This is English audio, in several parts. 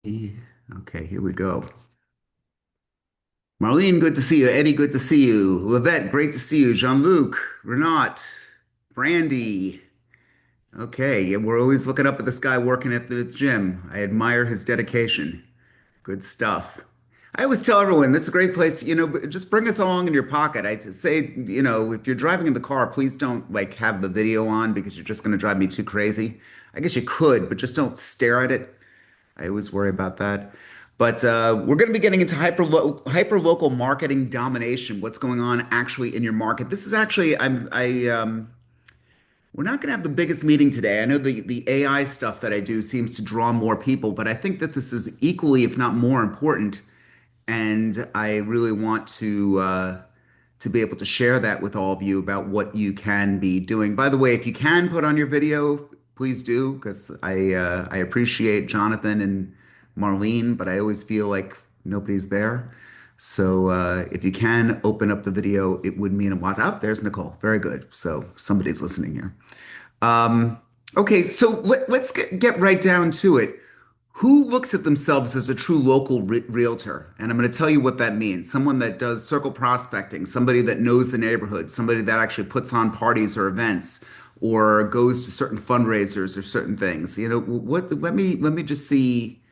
Okay, here we go. Marlene, good to see you. Eddie, good to see you. Lavette, great to see you. Jean-Luc, Renat, Brandy. Okay, yeah, we're always looking up at this guy working at the gym. I admire his dedication. Good stuff. I always tell everyone this is a great place, just bring us along in your pocket. I say, if you're driving in the car, please don't like have the video on because you're just going to drive me too crazy. I guess you could, but just don't stare at it. I always worry about that. But we're going to be getting into hyper local marketing domination. What's going on actually in your market? This is actually we're not going to have the biggest meeting today. I know the AI stuff that I do seems to draw more people, but I think that this is equally, if not more important. And I really want to be able to share that with all of you about what you can be doing. By the way, if you can put on your video, please do, because I appreciate Jonathan and Marlene, but I always feel like nobody's there. So if you can open up the video, it would mean a lot. Oh, there's Nicole. Very good. So somebody's listening here. Um, okay, so let's get right down to it. Who looks at themselves as a true local realtor? And I'm going to tell you what that means. Someone that does circle prospecting, somebody that knows the neighborhood, somebody that actually puts on parties or events or goes to certain fundraisers or certain things. Let me just see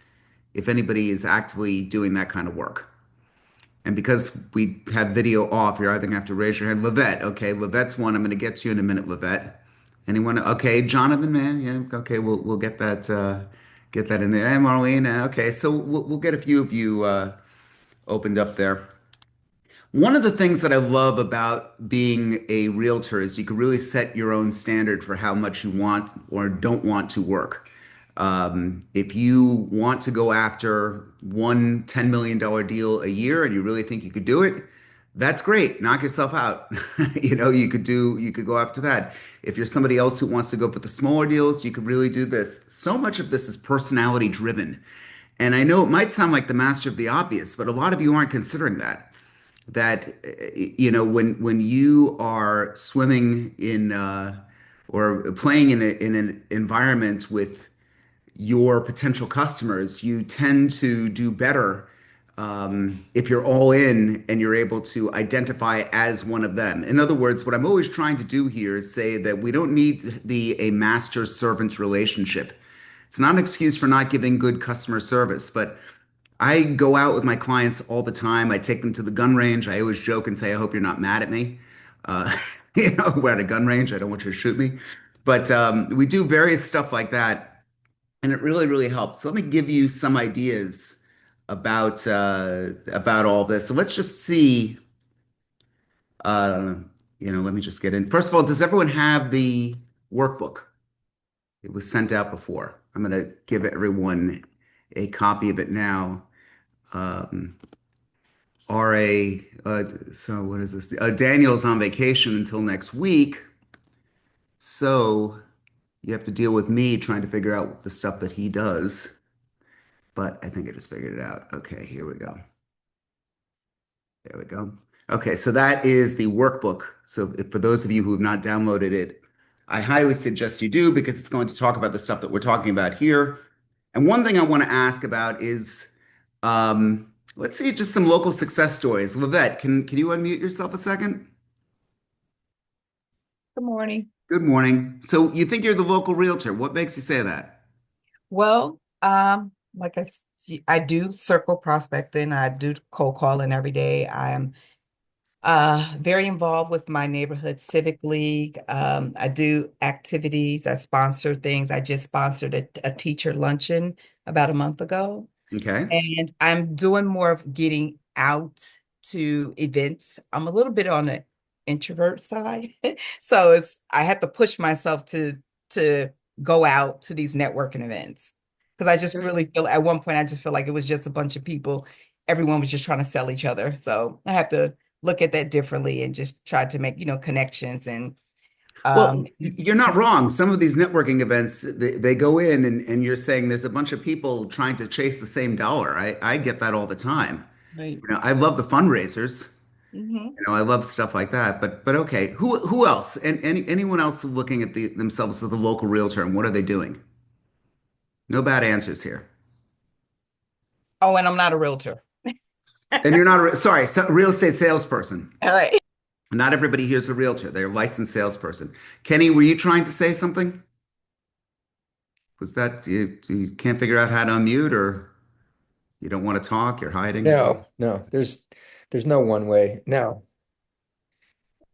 if anybody is actively doing that kind of work. And because we have video off, you're either gonna have to raise your hand. Lavette, okay, Lavette's one. I'm gonna get to you in a minute, Lavette. Anyone? Okay, Jonathan, man, yeah, okay, we'll get that in there. And Marlene, okay, so we'll get a few of you opened up there. One of the things that I love about being a realtor is you can really set your own standard for how much you want or don't want to work. If you want to go after one $10 million deal a year and you really think you could do it, that's great. Knock yourself out. You could go after that. If you're somebody else who wants to go for the smaller deals, you could really do this. So much of this is personality driven. And I know it might sound like the master of the obvious, but a lot of you aren't considering that when you are swimming in or playing in an environment with your potential customers, you tend to do better if you're all in and you're able to identify as one of them. In other words, what I'm always trying to do here is say that we don't need to be a master-servant relationship. It's not an excuse for not giving good customer service, but I go out with my clients all the time. I take them to the gun range. I always joke and say, I hope you're not mad at me. Uh, we're at a gun range. I don't want you to shoot me. But we do various stuff like that, and it really, really helps. So let me give you some ideas about all this. So let's just see. Uh, let me just get in. First of all, does everyone have the workbook? It was sent out before. I'm going to give everyone a copy of it now. Um, RA, so what is this? Daniel's on vacation until next week. So you have to deal with me trying to figure out the stuff that he does. But I think I just figured it out. Okay, here we go. There we go. Okay, so that is the workbook. So for those of you who have not downloaded it, I highly suggest you do because it's going to talk about the stuff that we're talking about here. And one thing I want to ask about is, let's see just some local success stories. Lavette, can you unmute yourself a second? Good morning. Good morning. So you think you're the local realtor. What makes you say that? Well, I do circle prospecting. I do cold calling every day. I am very involved with my neighborhood civic league. I do activities. I sponsor things. I just sponsored a teacher luncheon about a month ago, Okay. and I'm doing more of getting out to events. I'm a little bit on the introvert side, so I have to push myself to go out to these networking events because I just really feel at one point I just feel like it was just a bunch of people. Everyone was just trying to sell each other, so I have to look at that differently and just try to make connections and Well, um you're not wrong. Some of these networking events, they go in and you're saying there's a bunch of people trying to chase the same dollar. I get that all the time. right. I love the fundraisers. Mhm. I love stuff like that. But okay, who else? And anyone else looking at themselves as the local realtor and what are they doing? No bad answers here. Oh, and I'm not a realtor. And you're not, sorry, real estate salesperson. All right. Not everybody here's a realtor. They're a licensed salesperson. Kenny, were you trying to say something? Was that you can't figure out how to unmute or you don't want to talk? You're hiding? No, no, there's no one way. No.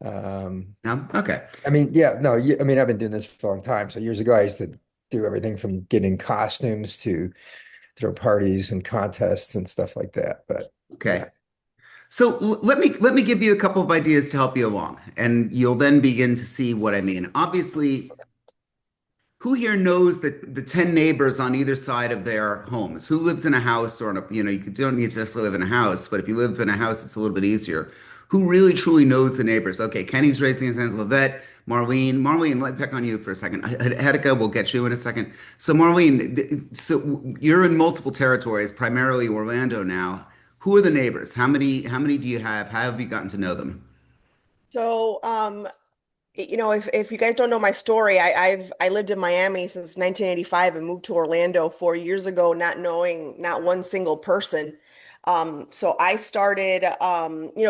Um, No? Okay. I mean, yeah, no, I mean, I've been doing this for a long time. So years ago, I used to do everything from getting costumes to throw parties and contests and stuff like that. But Okay. yeah. So let me give you a couple of ideas to help you along, and you'll then begin to see what I mean. Obviously, who here knows the 10 neighbors on either side of their homes? Who lives in a house or in a, you don't need to necessarily live in a house, but if you live in a house, it's a little bit easier. Who really truly knows the neighbors? Okay, Kenny's raising his hands. Lavette, Marlene, let me pick on you for a second. Hedeka, we'll get you in a second. So Marlene, so you're in multiple territories, primarily Orlando now. Who are the neighbors? How many do you have? How have you gotten to know them? So, if you guys don't know my story, I lived in Miami since 1985 and moved to Orlando 4 years ago, not knowing not one single person. So I started,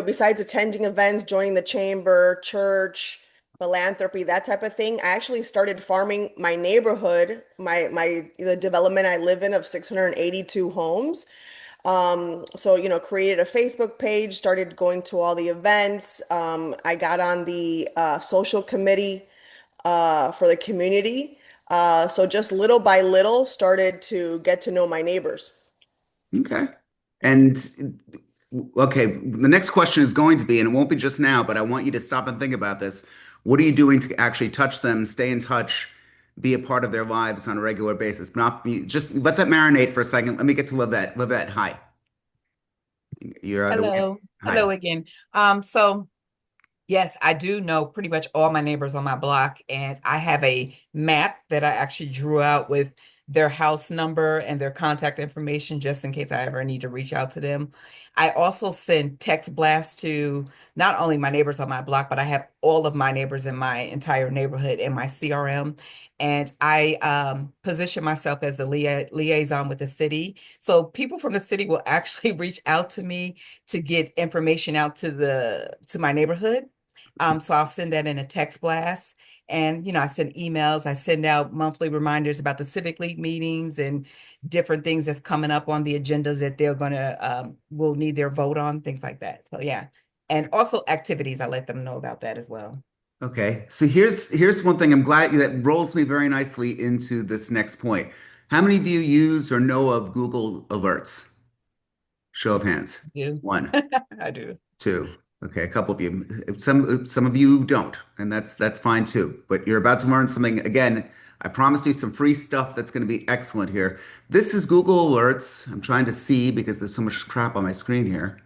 besides attending events, joining the chamber, church, philanthropy, that type of thing. I actually started farming my neighborhood, the development I live in of 682 homes. So, created a Facebook page, started going to all the events. I got on the social committee for the community. So just little by little started to get to know my neighbors. Okay. And okay, the next question is going to be, and it won't be just now, but I want you to stop and think about this. What are you doing to actually touch them, stay in touch, be a part of their lives on a regular basis? Just let that marinate for a second. Let me get to Lavette. Lavette, hi. You're the way. Hello. Hi. Hello again. So yes, I do know pretty much all my neighbors on my block, and I have a map that I actually drew out with their house number and their contact information just in case I ever need to reach out to them. I also send text blasts to not only my neighbors on my block, but I have all of my neighbors in my entire neighborhood in my CRM. And I position myself as the liaison with the city. So people from the city will actually reach out to me to get information out to my neighborhood. So I'll send that in a text blast. And, I send emails, I send out monthly reminders about the Civic League meetings and different things that's coming up on the agendas that they're gonna will need their vote on, things like that. So yeah. And also activities, I let them know about that as well. Okay. So here's one thing I'm glad that rolls me very nicely into this next point. How many of you use or know of Google Alerts? Show of hands. I do. One. I do. Two. Okay, a couple of you. Some of you don't, and that's fine too. But you're about to learn something again. I promise you some free stuff that's going to be excellent here. This is Google Alerts. I'm trying to see because there's so much crap on my screen here.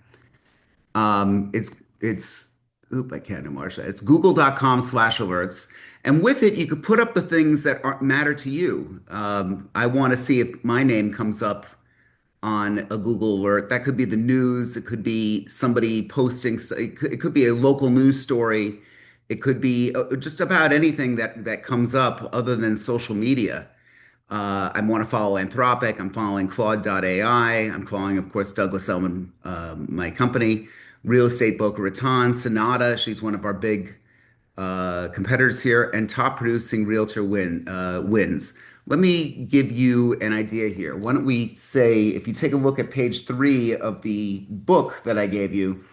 It's oop, I can't anymore. It's google.com/alerts. And with it, you could put up the things that matter to you. I want to see if my name comes up on a Google alert. That could be the news. It could be somebody posting. It could be a local news story. It could be just about anything that comes up other than social media. I want to follow Anthropic. I'm following Claude.ai. I'm following, of course, Douglas Elliman, my company, Real Estate Boca Raton, Sonata. She's one of our big competitors here, and top producing realtor wins. Let me give you an idea here. Why don't we say, if you take a look at page 3 of the book that I gave you,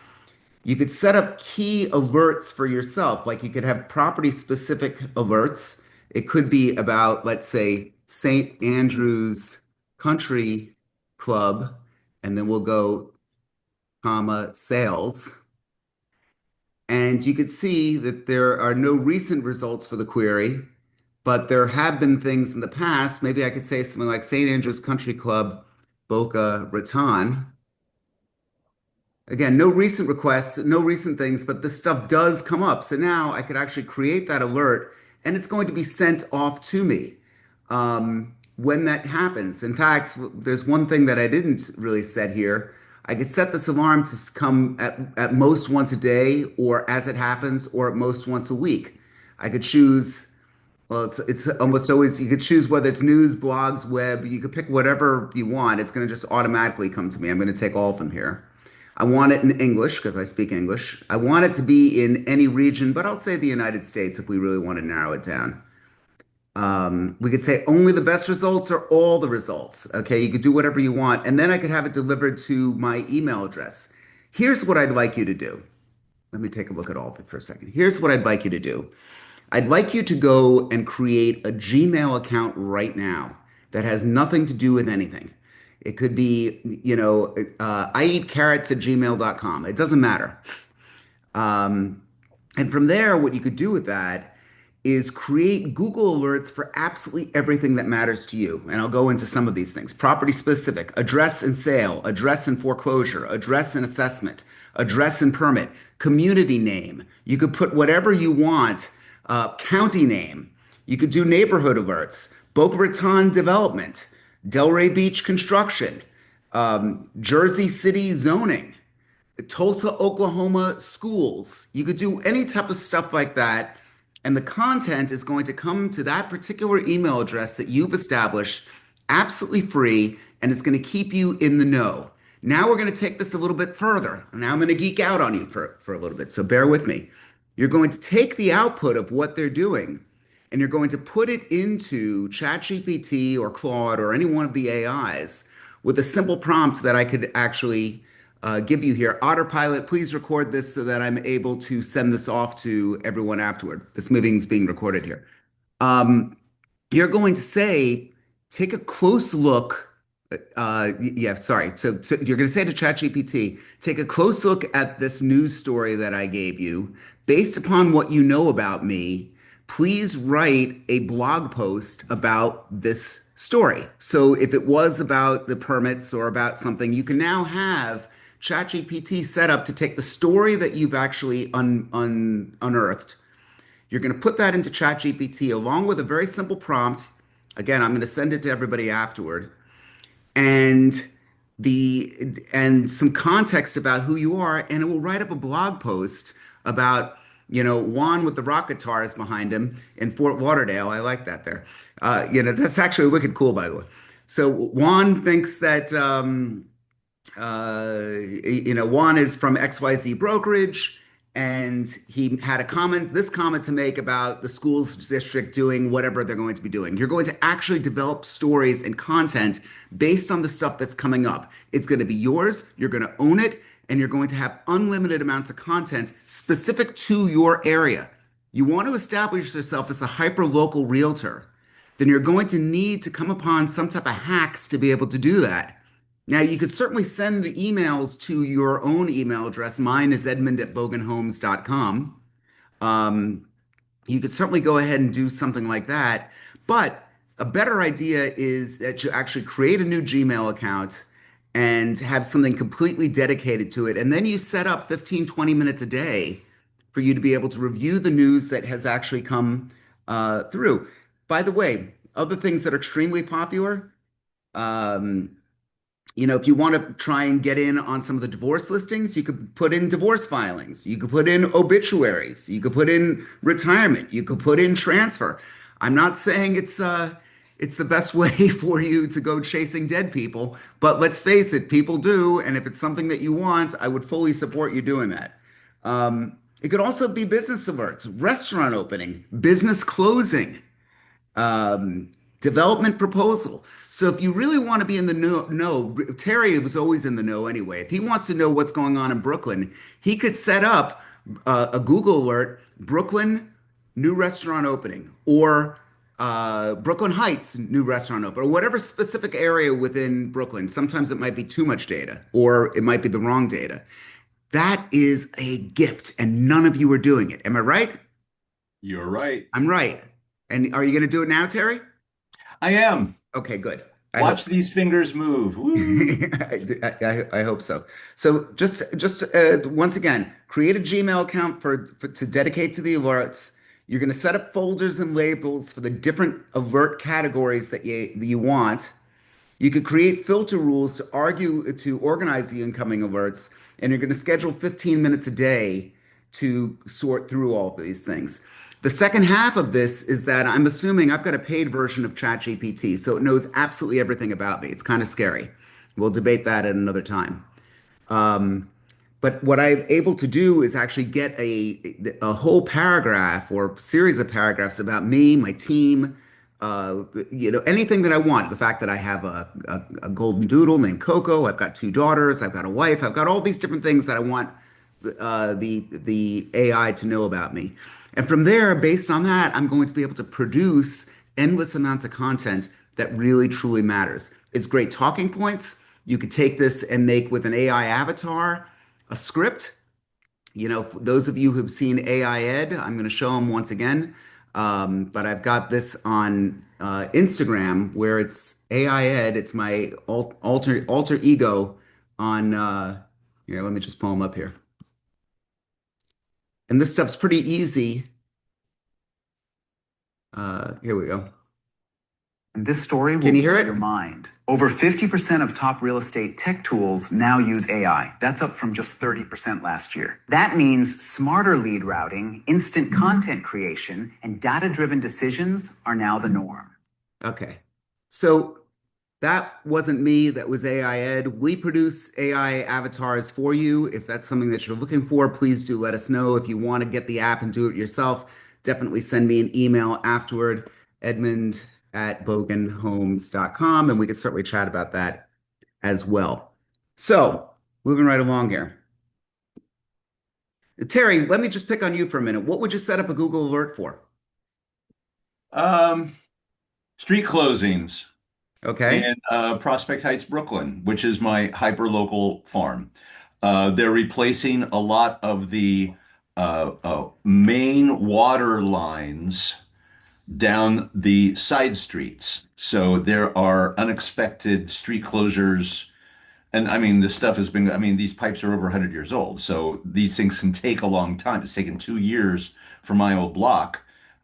you could set up key alerts for yourself. Like you could have property specific alerts. It could be about, let's say, St. Andrew's Country Club, and then we'll go, comma, sales. And you could see that there are no recent results for the query, but there have been things in the past. Maybe I could say something like St. Andrew's Country Club, Boca Raton. Again, no recent requests, no recent things, but this stuff does come up. So now I could actually create that alert and it's going to be sent off to me when that happens. In fact, there's one thing that I didn't really set here. I could set this alarm to come at most once a day, or as it happens, or at most once a week. I could choose Well, it's almost always you could choose whether it's news, blogs, web. You could pick whatever you want. It's going to just automatically come to me. I'm going to take all of them here. I want it in English because I speak English. I want it to be in any region, but I'll say the United States if we really want to narrow it down. We could say only the best results or all the results. Okay, you could do whatever you want, and then I could have it delivered to my email address. Here's what I'd like you to do. Let me take a look at all of it for a second. Here's what I'd like you to do. I'd like you to go and create a Gmail account right now that has nothing to do with anything. It could be, I eat carrots at gmail.com. It doesn't matter. Um, and from there, what you could do with that is create Google alerts for absolutely everything that matters to you. And I'll go into some of these things. Property specific, address and sale, address and foreclosure, address and assessment, address and permit, community name. You could put whatever you want, county name. You could do neighborhood alerts, Boca Raton development, Delray Beach construction, Jersey City zoning. Tulsa, Oklahoma schools. You could do any type of stuff like that. And the content is going to come to that particular email address that you've established absolutely free, and it's going to keep you in the know. Now we're going to take this a little bit further. Now I'm going to geek out on you for a little bit, so bear with me. You're going to take the output of what they're doing and you're going to put it into ChatGPT or Claude or any one of the AIs with a simple prompt that I could actually give you here. Autopilot, please record this so that I'm able to send this off to everyone afterward. This meeting is being recorded here. You're going to say, take a close look. Yeah, sorry. So you're going to say to ChatGPT, take a close look at this news story that I gave you. Based upon what you know about me, please write a blog post about this story. So if it was about the permits or about something, you can now have ChatGPT set up to take the story that you've actually unearthed. You're going to put that into ChatGPT along with a very simple prompt. Again, I'm going to send it to everybody afterward. And some context about who you are, and it will write up a blog post about Juan with the rock guitars behind him in Fort Lauderdale. I like that there. That's actually wicked cool, by the way. So Juan thinks that Juan is from XYZ brokerage, and he had this comment to make about the schools district doing whatever they're going to be doing. You're going to actually develop stories and content based on the stuff that's coming up. It's going to be yours, you're going to own it, and you're going to have unlimited amounts of content specific to your area. You want to establish yourself as a hyper-local realtor, then you're going to need to come upon some type of hacks to be able to do that. Now, you could certainly send the emails to your own email address. Mine is edmund@bogenhomes.com. You could certainly go ahead and do something like that. But a better idea is that you actually create a new Gmail account and have something completely dedicated to it. And then you set up 15, 20 minutes a day for you to be able to review the news that has actually come through. By the way, other things that are extremely popular. If you want to try and get in on some of the divorce listings, you could put in divorce filings. You could put in obituaries. You could put in retirement. You could put in transfer. I'm not saying it's the best way for you to go chasing dead people, but let's face it, people do. And if it's something that you want, I would fully support you doing that. It could also be business alerts, restaurant opening, business closing, development proposal. So if you really want to be in the know, Terry was always in the know anyway. If he wants to know what's going on in Brooklyn, he could set up a Google alert, Brooklyn new restaurant opening, or Brooklyn Heights new restaurant opening, or whatever specific area within Brooklyn. Sometimes it might be too much data, or it might be the wrong data. That is a gift, and none of you are doing it. Am I right? You're right. I'm right. And are you going to do it now, Terry? I am. Okay, good. Watch these fingers move. I hope so. So just once again, create a Gmail account to dedicate to the alerts. You're going to set up folders and labels for the different alert categories that you want. You could create filter rules to organize the incoming alerts, and you're going to schedule 15 minutes a day to sort through all of these things. The second half of this is that I'm assuming I've got a paid version of ChatGPT, so it knows absolutely everything about me. It's kind of scary. We'll debate that at another time. Um, but what I'm able to do is actually get a whole paragraph or series of paragraphs about me, my team, anything that I want. The fact that I have a golden doodle named Coco, I've got two daughters, I've got a wife, I've got all these different things that I want the AI to know about me. And from there, based on that, I'm going to be able to produce endless amounts of content that really truly matters. It's great talking points. You could take this and make with an AI avatar a script. For those of you who've seen AI Ed, I'm going to show them once again. But I've got this on Instagram where it's AI Ed. It's my alter ego on. Let me just pull them up here. And this stuff's pretty easy. Here we go. And this story will Can you hear blow it? your mind. Over 50% of top real estate tech tools now use AI. That's up from just 30% last year. That means smarter lead routing, instant content creation, and data-driven decisions are now the norm. Okay. So that wasn't me, that was AI Ed. We produce AI avatars for you. If that's something that you're looking for, please do let us know. If you want to get the app and do it yourself, definitely send me an email afterward, edmund@bogenhomes.com, and we can certainly chat about that as well. So, moving right along here. Terry, let me just pick on you for a minute. What would you set up a Google alert for? Street closings Okay. in Prospect Heights, Brooklyn, which is my hyperlocal farm. They're replacing a lot of the main water lines down the side streets. So there are unexpected street closures. And I mean, this stuff has been, I mean, these pipes are over 100 years old. So these things can take a long time. It's taken 2 years for my old block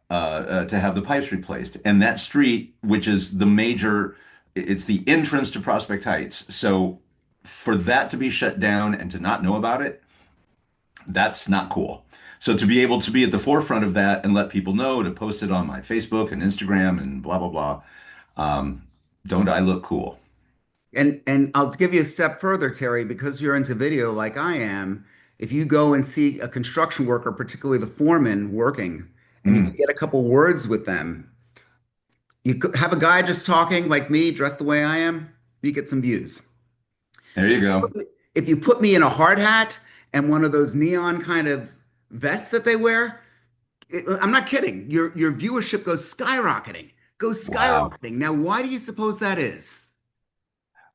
to have the pipes replaced. And that street, which is the major, it's the entrance to Prospect Heights. So for that to be shut down and to not know about it, that's not cool. So to be able to be at the forefront of that and let people know, to post it on my Facebook and Instagram and blah, blah, blah. Don't I look cool? And I'll give you a step further, Terry, because you're into video like I am. If you go and see a construction worker, particularly the foreman working, and you can Mm, get a couple words with them, you could have a guy just talking like me, dressed the way I am, you get some views. there you go. If you put me in a hard hat and one of those neon kind of vests that they wear, I'm not kidding. Your viewership goes Wow. skyrocketing. Now, why do you suppose that is?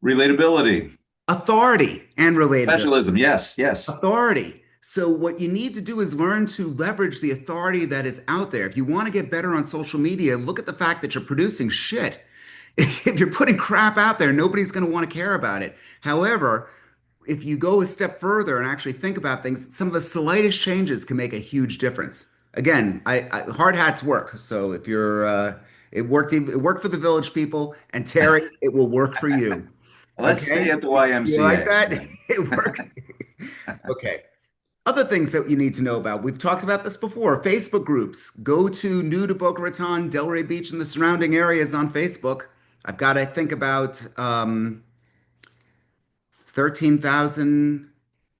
Relatability, Authority and relatability. specialism. Yes, yes. Authority. So what you need to do is learn to leverage the authority that is out there. If you want to get better on social media, look at the fact that you're producing shit. If you're putting crap out there, nobody's going to want to care about it. However, if you go a step further and actually think about things, some of the slightest changes can make a huge difference. Again, hard hats work. So if you're, it worked for the village people, and Terry, it will work for you. Let's stay Okay? at the You like YMCA. that? It worked. Okay. Other things that you need to know about. We've talked about this before. Facebook groups. Go to New to Boca Raton, Delray Beach, and the surrounding areas on Facebook. I've got, I think, about 13,000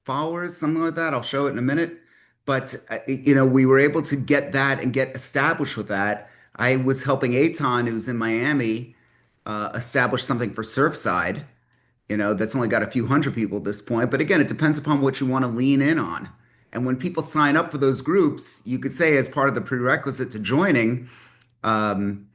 followers, something like that. I'll show it in a minute. But, we were able to get that and get established with that. I was helping Aton, who's in Miami, establish something for Surfside. That's only got a few hundred people at this point. But again, it depends upon what you want to lean in on. And when people sign up for those groups, you could say as part of the prerequisite to joining, um,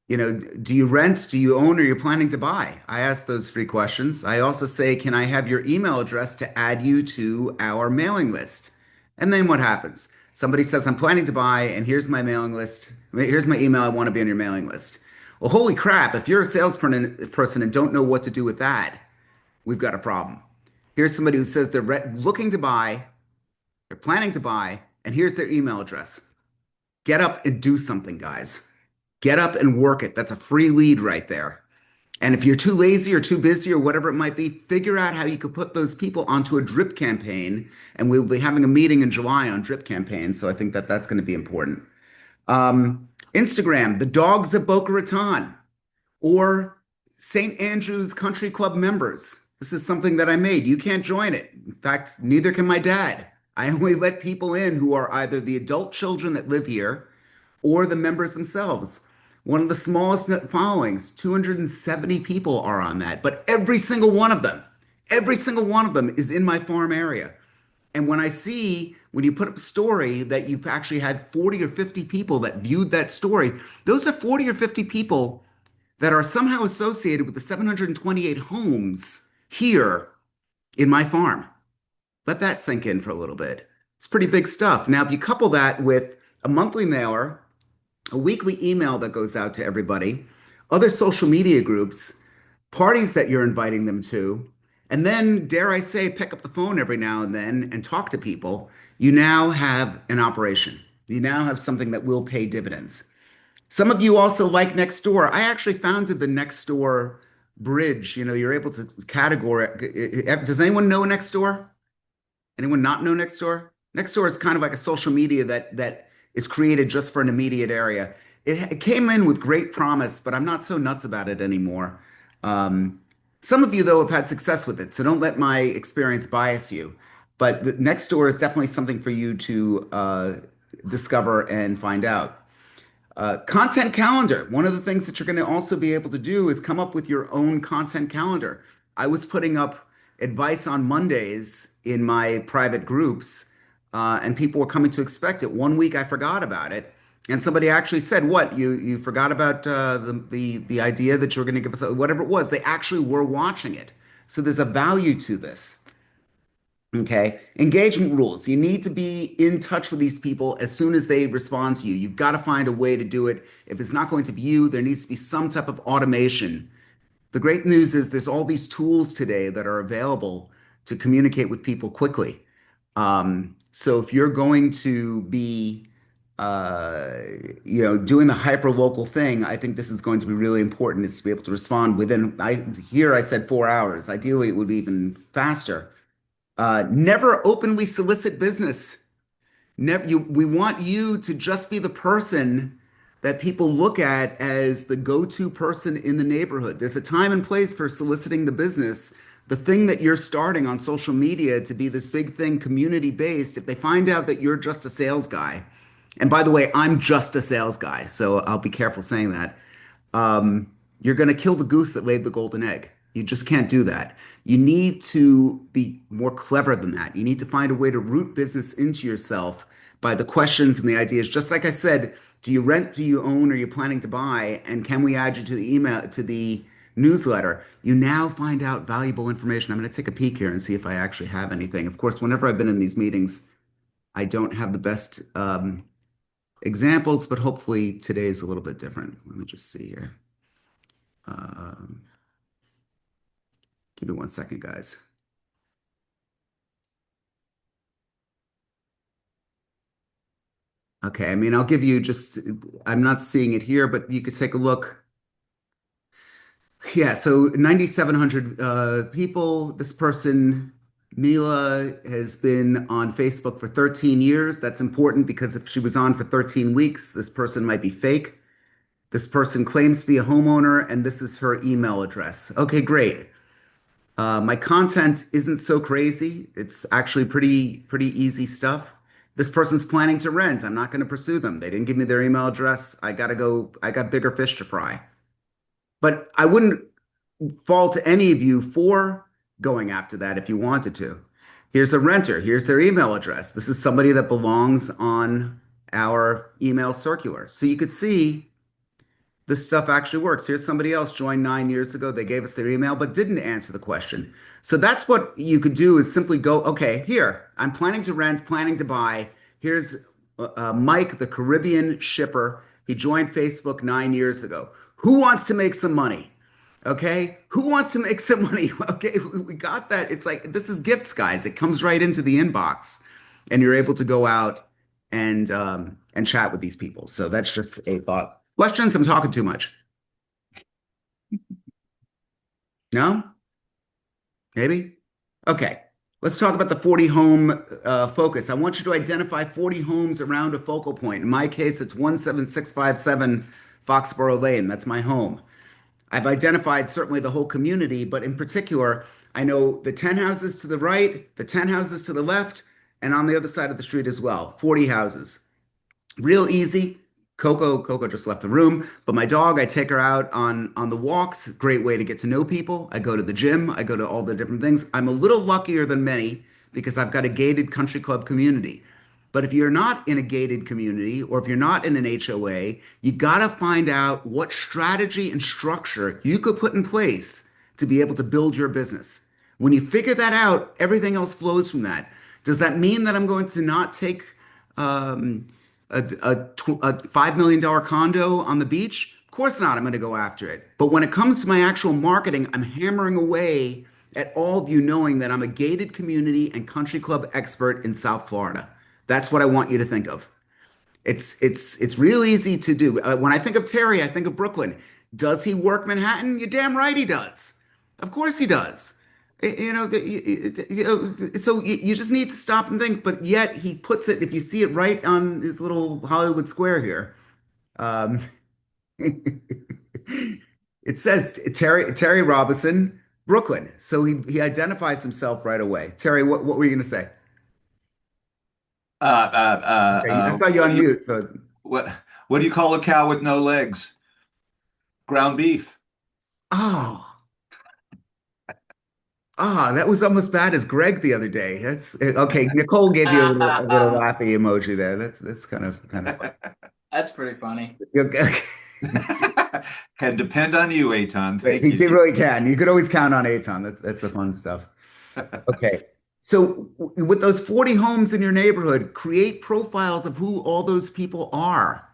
do you rent, do you own, or you're planning to buy? I ask those three questions. I also say, can I have your email address to add you to our mailing list? And then what happens? Somebody says, I'm planning to buy, and here's my mailing list. Here's my email. I want to be on your mailing list. Well, holy crap, if you're a salesperson and don't know what to do with that, we've got a problem. Here's somebody who says they're looking to buy, they're planning to buy, and here's their email address. Get up and do something, guys. Get up and work it. That's a free lead right there. And if you're too lazy or too busy or whatever it might be, figure out how you could put those people onto a drip campaign. And we'll be having a meeting in July on drip campaigns. So I think that that's going to be important. Instagram, the dogs of Boca Raton, or St. Andrew's Country Club members. This is something that I made. You can't join it. In fact, neither can my dad. I only let people in who are either the adult children that live here or the members themselves. One of the smallest followings, 270 people are on that, but every single one of them is in my farm area. And when I see, when you put up a story that you've actually had 40 or 50 people that viewed that story, those are 40 or 50 people that are somehow associated with the 728 homes here in my farm. Let that sink in for a little bit. It's pretty big stuff. Now, if you couple that with a monthly mailer, a weekly email that goes out to everybody, other social media groups, parties that you're inviting them to, and then, dare I say, pick up the phone every now and then and talk to people, you now have an operation. You now have something that will pay dividends. Some of you also like Nextdoor. I actually founded the Nextdoor bridge. You know, you're able to categorize. Does anyone know Nextdoor? Anyone not know Nextdoor? Nextdoor is kind of like a social media that is created just for an immediate area. It came in with great promise, but I'm not so nuts about it anymore. Some of you, though, have had success with it, so don't let my experience bias you. But the Nextdoor is definitely something for you to discover and find out. Content calendar. One of the things that you're going to also be able to do is come up with your own content calendar. I was putting up advice on Mondays in my private groups, and people were coming to expect it. One week I forgot about it, and somebody actually said, "What, you forgot about the idea that you were going to give us whatever it was?" They actually were watching it, so there's a value to this. Okay. Engagement rules. You need to be in touch with these people as soon as they respond to you. You've got to find a way to do it. If it's not going to be you, there needs to be some type of automation. The great news is there's all these tools today that are available to communicate with people quickly. So if you're going to be, doing the hyper local thing, I think this is going to be really important is to be able to respond within, I said 4 hours. Ideally, it would be even faster. Never openly solicit business. We want you to just be the person that people look at as the go-to person in the neighborhood. There's a time and place for soliciting the business. The thing that you're starting on social media to be this big thing, community-based, if they find out that you're just a sales guy, and by the way, I'm just a sales guy, so I'll be careful saying that. You're going to kill the goose that laid the golden egg. You just can't do that. You need to be more clever than that. You need to find a way to root business into yourself by the questions and the ideas. Just like I said, do you rent, do you own, are you planning to buy? And can we add you to the email, to the newsletter? You now find out valuable information. I'm going to take a peek here and see if I actually have anything. Of course, whenever I've been in these meetings, I don't have the best examples, but hopefully today is a little bit different. Let me just see here. Give me 1 second, guys. Okay, I mean, I'll give you just, I'm not seeing it here, but you could take a look. Yeah, so 9,700 people. This person, Mila, has been on Facebook for 13 years. That's important because if she was on for 13 weeks, this person might be fake. This person claims to be a homeowner, and this is her email address. Okay, great. My content isn't so crazy. It's actually pretty easy stuff. This person's planning to rent. I'm not going to pursue them. They didn't give me their email address. I got bigger fish to fry. But I wouldn't fault any of you for going after that if you wanted to. Here's a renter. Here's their email address. This is somebody that belongs on our email circular. So you could see this stuff actually works. Here's somebody else joined 9 years ago. They gave us their email, but didn't answer the question. So that's what you could do is simply go, okay, here, I'm planning to rent, planning to buy. Here's Mike, the Caribbean shipper. He joined Facebook 9 years ago. Who wants to make some money? Okay, who wants to make some money? Okay, we got that. It's like, this is gifts, guys. It comes right into the inbox and you're able to go out and chat with these people. So that's just a thought. Questions? I'm talking too much. No? Maybe? Okay. Let's talk about the 40 home focus. I want you to identify 40 homes around a focal point. In my case, it's 17657 Foxborough Lane. That's my home. I've identified certainly the whole community, but in particular, I know the 10 houses to the right, the 10 houses to the left, and on the other side of the street as well, 40 houses. Real easy. Coco just left the room, but my dog, I take her out on the walks. Great way to get to know people. I go to the gym. I go to all the different things. I'm a little luckier than many because I've got a gated country club community. But if you're not in a gated community or if you're not in an HOA, you got to find out what strategy and structure you could put in place to be able to build your business. When you figure that out, everything else flows from that. Does that mean that I'm going to not take um, a $5 million condo on the beach? Of course not. I'm going to go after it. But when it comes to my actual marketing, I'm hammering away at all of you knowing that I'm a gated community and country club expert in South Florida. That's what I want you to think of. It's real easy to do. When I think of Terry, I think of Brooklyn. Does he work Manhattan? You're damn right he does. Of course he does. So you just need to stop and think. But yet he puts it. If you see it right on this little Hollywood square here, um, it says Terry Robinson, Brooklyn. So he identifies himself right away. Terry, what were you going to say? Okay, I saw you what on do you mute. So what what do you call a cow with no legs? Ground beef. oh. Ah, that was almost bad as Greg the other day. That's okay. Nicole gave you a little laughy emoji there. That's kind of fun. That's pretty funny. Okay. Can depend on you, Aton. Thank You you. really can. You could always count on Aton. That's the fun stuff. Okay. So with those 40 homes in your neighborhood, create profiles of who all those people are.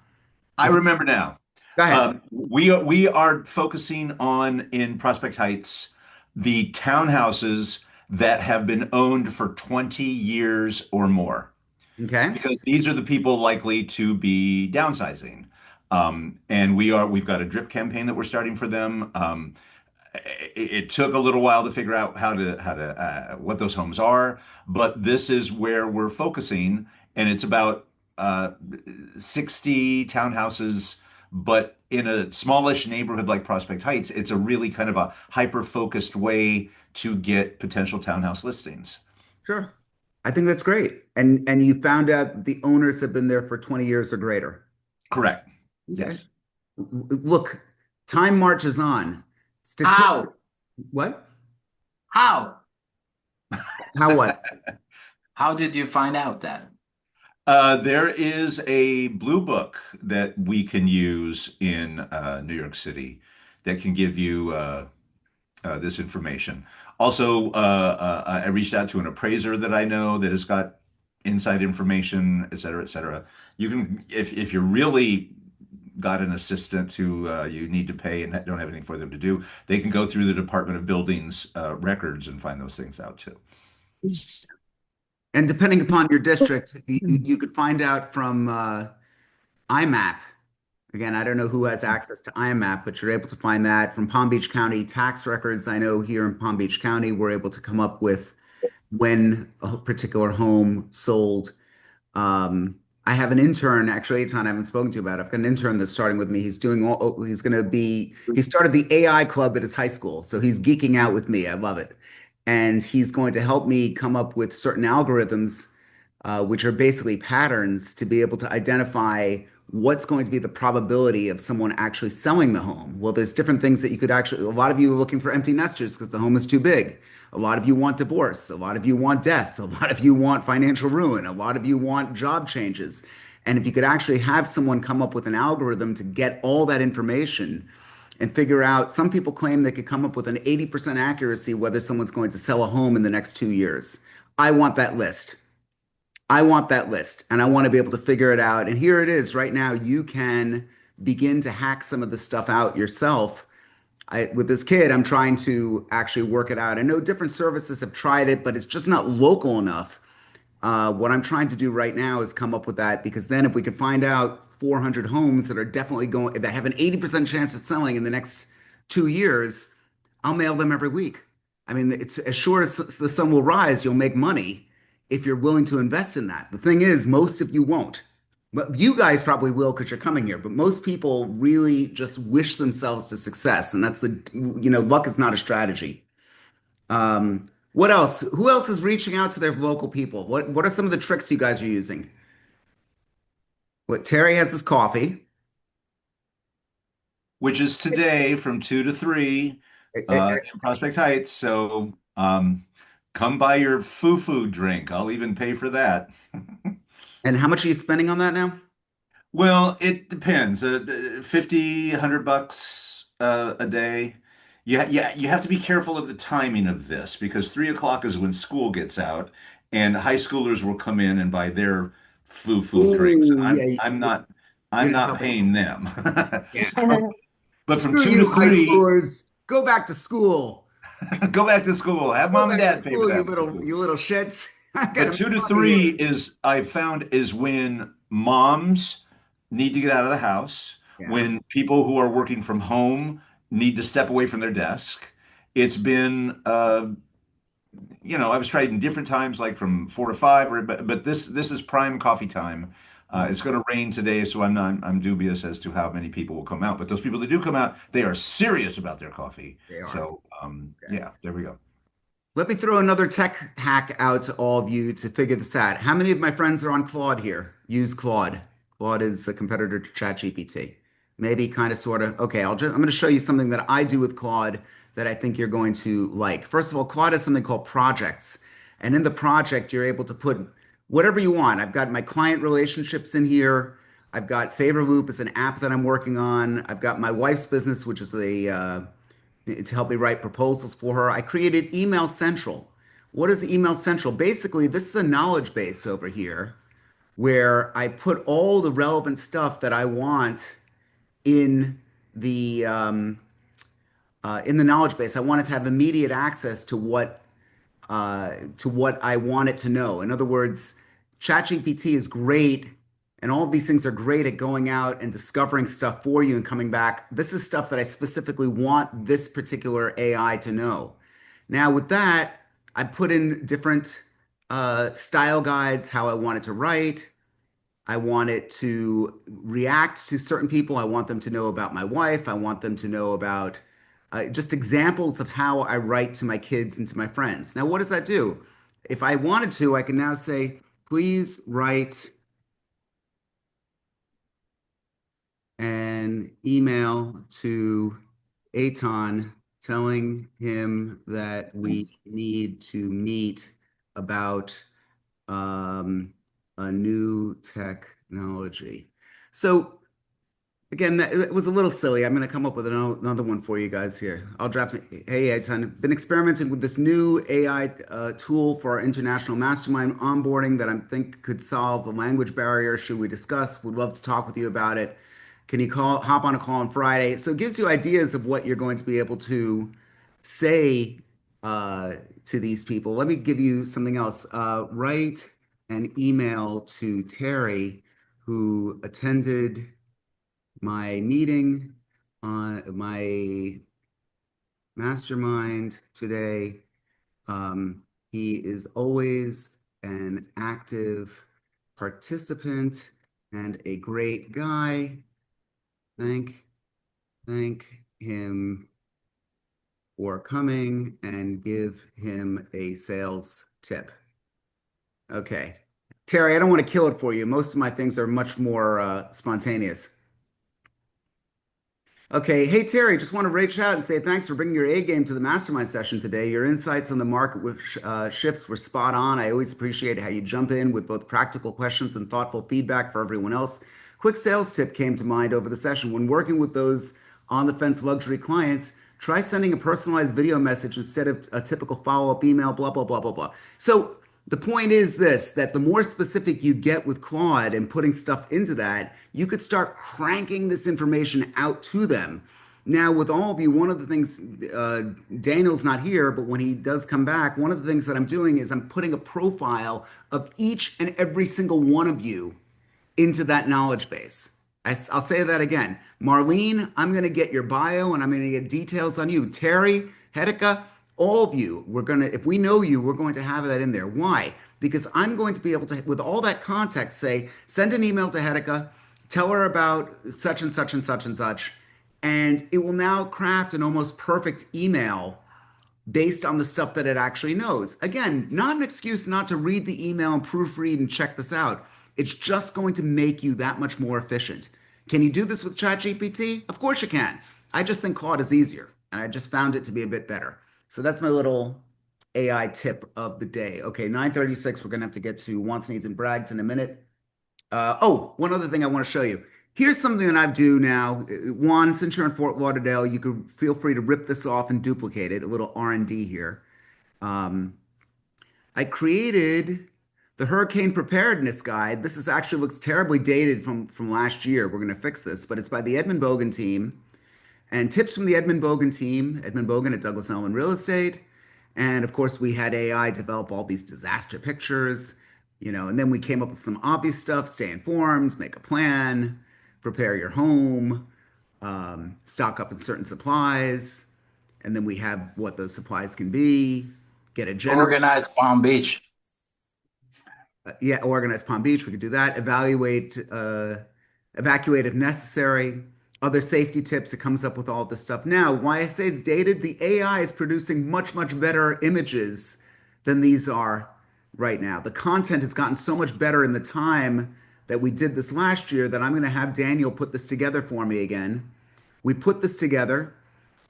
I remember now. Go ahead. We are focusing on in Prospect Heights the townhouses that have been owned for 20 years or more, Okay. because these are the people likely to be downsizing. And we've got a drip campaign that we're starting for them. It took a little while to figure out how to what those homes are, but this is where we're focusing, and it's about 60 townhouses, but in a smallish neighborhood like Prospect Heights, it's a really kind of a hyper-focused way to get potential townhouse listings. Sure. I think that's great. And you found out that the owners have been there for 20 years or greater. Correct. Okay. Yes. Look, time marches on. Statistic. How? What? How? How what? How did you find out that? There is a blue book that we can use in New York City that can give you this information. Also, I reached out to an appraiser that I know that has got inside information, et cetera, et cetera. You can, if you're really got an assistant who you need to pay and don't have anything for them to do, they can go through the Department of Buildings records and find those things out too. And depending upon your district, you could find out from IMAP. Again, I don't know who has access to IMAP, but you're able to find that from Palm Beach County tax records. I know here in Palm Beach County, we're able to come up with when a particular home sold. I have an intern, actually, Eitan, I haven't spoken to you about. I've got an intern that's starting with me. He started the AI club at his high school. So he's geeking out with me. I love it. And he's going to help me come up with certain algorithms, which are basically patterns to be able to identify what's going to be the probability of someone actually selling the home. Well, there's different things that you could actually, a lot of you are looking for empty nesters because the home is too big. A lot of you want divorce. A lot of you want death. A lot of you want financial ruin. A lot of you want job changes. And if you could actually have someone come up with an algorithm to get all that information and figure out, some people claim they could come up with an 80% accuracy whether someone's going to sell a home in the next 2 years. I want that list. I want that list and I want to be able to figure it out. And here it is right now. You can begin to hack some of this stuff out yourself. With this kid, I'm trying to actually work it out. I know different services have tried it, but it's just not local enough. What I'm trying to do right now is come up with that, because then if we could find out 400 homes that are definitely going, that have an 80% chance of selling in the next 2 years, I'll mail them every week. I mean, it's as sure as the sun will rise, you'll make money if you're willing to invest in that. The thing is, most of you won't. But you guys probably will because you're coming here. But most people really just wish themselves to success, and that's luck is not a strategy. What else? Who else is reaching out to their local people? What are some of the tricks you guys are using? What Terry has his coffee. which is today from 2 to 3 Eh, eh, eh, in Prospect Heights. So come buy your foo drink. I'll even pay for that. And how much are you spending on that now? Well, it depends. 50, $100 a day. You have to be careful of the timing of this because 3 o'clock is when school gets out, and high schoolers will come in and buy their foo drinks. Ooh, I'm yeah, I'm not you're I'm not not helping. paying them. Yeah. But from Screw two to you, high three, schoolers. Go back to school. go back to school. Have Go mom and back to dad pay for school, that. you little shits. I got But a two to mommy three here. is I found is when moms need to get out of the house, Yeah. when people who are working from home need to step away from their desk. It's been I was tried in different times, like from 4 to 5, but this is prime coffee time. It's going to rain today, so I'm dubious as to how many people will come out. But those people that do come out, they are serious about their coffee. They are. So Okay. yeah, there we go. Let me throw another tech hack out to all of you to figure this out. How many of my friends are on Claude here? Use Claude. Claude is a competitor to ChatGPT. Maybe kind of sort of. Okay, I'm going to show you something that I do with Claude that I think you're going to like. First of all, Claude has something called projects. And in the project, you're able to put whatever you want. I've got my client relationships in here. I've got Favor Loop is an app that I'm working on. I've got my wife's business, which is a to help me write proposals for her. I created Email Central. What is Email Central? Basically, this is a knowledge base over here where I put all the relevant stuff that I want in the knowledge base. I want it to have immediate access to what I want it to know. In other words, ChatGPT is great, and all of these things are great at going out and discovering stuff for you and coming back. This is stuff that I specifically want this particular AI to know. Now, with that, I put in different style guides, how I want it to write. I want it to react to certain people. I want them to know about my wife. I want them to know about just examples of how I write to my kids and to my friends. Now, what does that do? If I wanted to, I can now say, please write an email to Aton telling him that we need to meet about a new technology. So again, it was a little silly. I'm going to come up with another one for you guys here. I'll draft it. Hey, Edson, been experimenting with this new AI tool for our international mastermind onboarding that I think could solve a language barrier. Should we discuss? Would love to talk with you about it. Can you hop on a call on Friday? So it gives you ideas of what you're going to be able to say to these people. Let me give you something else. Write an email to Terry, who attended my meeting on my mastermind today. He is always an active participant and a great guy. Thank him for coming and give him a sales tip. Okay. Terry, I don't want to kill it for you. Most of my things are much more spontaneous. Okay. Hey, Terry, just want to reach out and say thanks for bringing your A game to the mastermind session today. Your insights on the market shifts were spot on. I always appreciate how you jump in with both practical questions and thoughtful feedback for everyone else. Quick sales tip came to mind over the session. When working with those on the fence luxury clients, try sending a personalized video message instead of a typical follow-up email, blah, blah, blah, blah, blah. So the point is this, that the more specific you get with Claude and putting stuff into that, you could start cranking this information out to them. Now, with all of you, one of the things, Daniel's not here, but when he does come back, one of the things that I'm doing is I'm putting a profile of each and every single one of you into that knowledge base. Will say that again. Marlene, I'm going to get your bio and I'm going to get details on you. Terry, Hedeka, All of you, if we know you, we're going to have that in there. Why? Because I'm going to be able to, with all that context, say, send an email to Hedeka, tell her about such and such and such and such, and it will now craft an almost perfect email based on the stuff that it actually knows. Again, not an excuse not to read the email and proofread and check this out. It's just going to make you that much more efficient. Can you do this with ChatGPT? Of course you can. I just think Claude is easier, and I just found it to be a bit better. So that's my little AI tip of the day. Okay, 9:36. We're gonna have to get to wants, needs, and brags in a minute. One other thing I want to show you. Here's something that I do now. Juan, since you're in Fort Lauderdale, you could feel free to rip this off and duplicate it. A little R&D here. Um, I created the hurricane preparedness guide. This is actually looks terribly dated from last year. We're going to fix this, but it's by the Edmund Bogen team. And tips from the Edmund Bogen team, Edmund Bogen at Douglas Elliman Real Estate. And of course, we had AI develop all these disaster pictures, and then we came up with some obvious stuff: stay informed, make a plan, prepare your home, stock up in certain supplies. And then we have what those supplies can be, get a generator. Organize Palm Beach. Yeah, organize Palm Beach. We could do that. Evacuate if necessary. Other safety tips. It comes up with all this stuff. Now, why I say it's dated, the AI is producing much, much better images than these are right now. The content has gotten so much better in the time that we did this last year that I'm going to have Daniel put this together for me again. We put this together.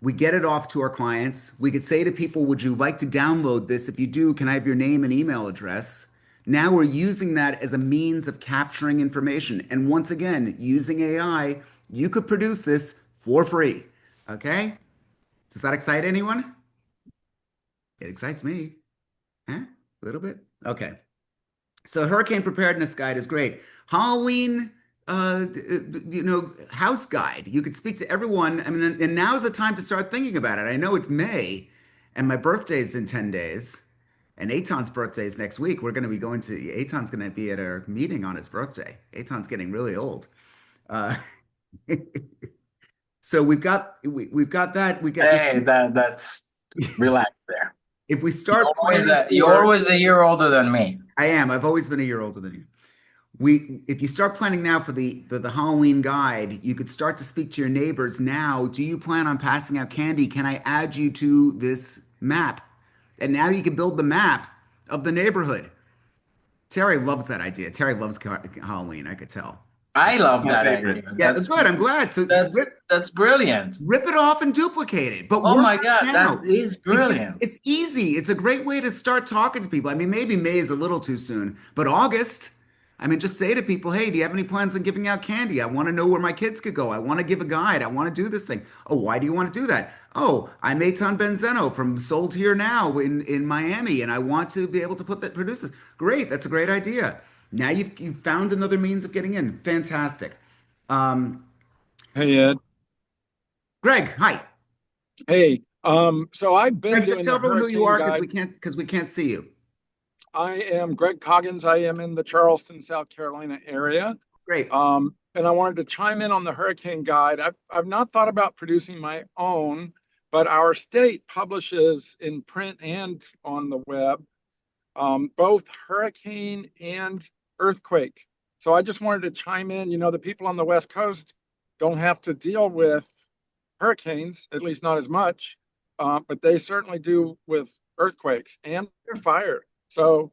We get it off to our clients. We could say to people, would you like to download this? If you do, can I have your name and email address? Now we're using that as a means of capturing information. And once again, using AI, you could produce this for free. Okay? Does that excite anyone? It excites me. Huh? A little bit? Okay. So hurricane preparedness guide is great. Halloween, house guide. You could speak to everyone. I mean, and now's the time to start thinking about it. I know it's May, and my birthday's in 10 days, and Eitan's birthday is next week. Eitan's going to be at our meeting on his birthday. Eitan's getting really old. Uh, so we've got that. Hey, that's relax there. If we start You're always a year older than me. I am. I've always been a year older than you. If you start planning now for the Halloween guide, you could start to speak to your neighbors now. Do you plan on passing out candy? Can I add you to this map? And now you can build the map of the neighborhood. Terry loves that idea. Terry loves Halloween, I could tell. I love My that favorite. idea. Yeah, that's good. I'm glad. So That's brilliant. rip it off and duplicate it. But Oh work my on it God, now. that is brilliant. It's easy. It's a great way to start talking to people. I mean, maybe May is a little too soon, but August, I mean, just say to people, hey, do you have any plans on giving out candy? I want to know where my kids could go. I want to give a guide. I want to do this thing. Oh, why do you want to do that? Oh, I'm Eitan Benzeno from Sold Here Now in Miami, and I want to be able to produce this. Great. That's a great idea. Now you've found another means of getting in. Fantastic. Um, Hey Ed. Greg, hi. Hey. So I've been Greg, just doing tell the everyone who you hurricane are guide. because we can't see you. I am Greg Coggins. I am in the Charleston, South Carolina area. Great. And I wanted to chime in on the hurricane guide. I've not thought about producing my own, but our state publishes in print and on the web both hurricane and earthquake. So I just wanted to chime in. The people on the West Coast don't have to deal with hurricanes, at least not as much, but they certainly do with earthquakes and fire. So,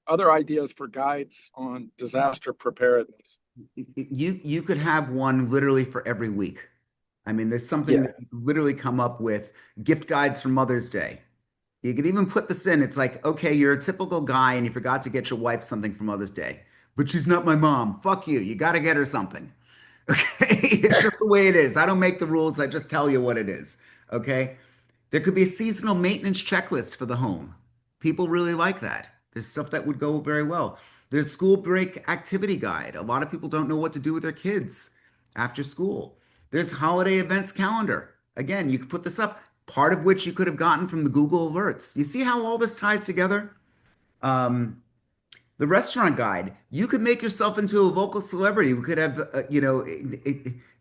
other ideas for guides on disaster preparedness. You could have one literally for every week. I mean, there's something that you literally come up with gift guides for Mother's Day. You could even put this in. It's like, okay, you're a typical guy and you forgot to get your wife something for Mother's Day, but she's not my mom. Fuck you. You got to get her something. Okay. It's just the way it is. I don't make the rules. I just tell you what it is. Okay. There could be a seasonal maintenance checklist for the home. People really like that. There's stuff that would go very well. There's school break activity guide. A lot of people don't know what to do with their kids after school. There's holiday events calendar. Again, you could put this up, part of which you could have gotten from the Google alerts. You see how all this ties together? The restaurant guide. You could make yourself into a local celebrity. We could have,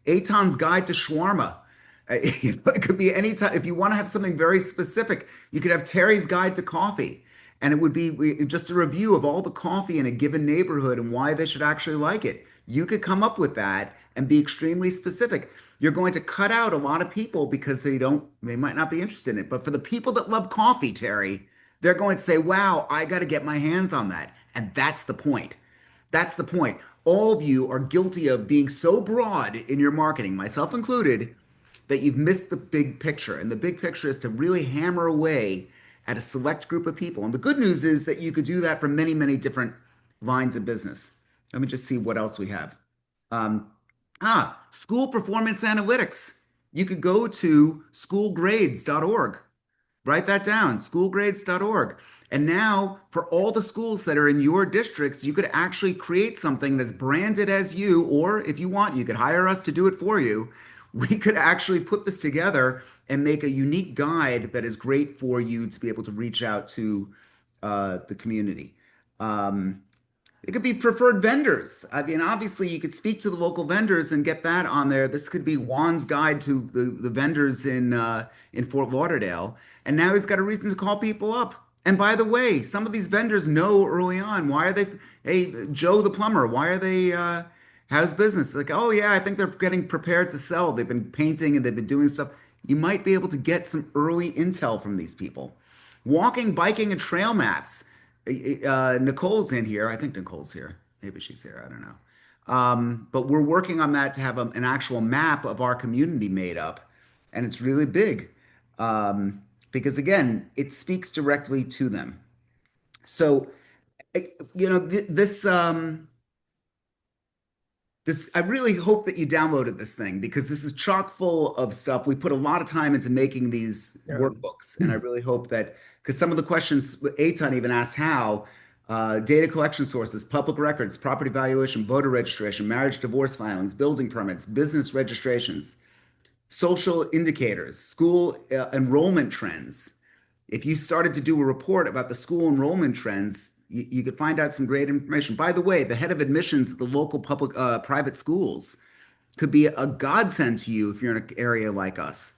Eitan's Guide to Shawarma. It could be any time. If you want to have something very specific, you could have Terry's Guide to Coffee, and it would be just a review of all the coffee in a given neighborhood and why they should actually like it. You could come up with that and be extremely specific. You're going to cut out a lot of people because they might not be interested in it. But for the people that love coffee, Terry, they're going to say, wow, I got to get my hands on that. And that's the point. That's the point. All of you are guilty of being so broad in your marketing, myself included, that you've missed the big picture. And the big picture is to really hammer away at a select group of people. And the good news is that you could do that for many, many different lines of business. Let me just see what else we have. Um, School performance analytics. You could go to schoolgrades.org. Write that down, schoolgrades.org. And now, for all the schools that are in your districts, you could actually create something that's branded as you, or if you want, you could hire us to do it for you. We could actually put this together and make a unique guide that is great for you to be able to reach out to the community. Um, it could be preferred vendors. I mean, obviously, you could speak to the local vendors and get that on there. This could be Juan's guide to the vendors in Fort Lauderdale. And now he's got a reason to call people up. And by the way, some of these vendors know early on, why are they, hey, Joe the plumber, why are they, how's business? Like, oh yeah, I think they're getting prepared to sell. They've been painting and they've been doing stuff. You might be able to get some early intel from these people. Walking, biking, and trail maps. Nicole's in here. I think Nicole's here. Maybe she's here. I don't know. But we're working on that to have an actual map of our community made up, and it's really big because again, it speaks directly to them. So, this I really hope that you downloaded this thing because this is chock full of stuff. We put a lot of time into making these workbooks, and I really hope that because some of the questions, Eitan even asked how, data collection sources, public records, property valuation, voter registration, marriage, divorce filings, building permits, business registrations, social indicators, school enrollment trends. If you started to do a report about the school enrollment trends, you could find out some great information. By the way, the head of admissions at the local public private schools could be a godsend to you if you're in an area like us.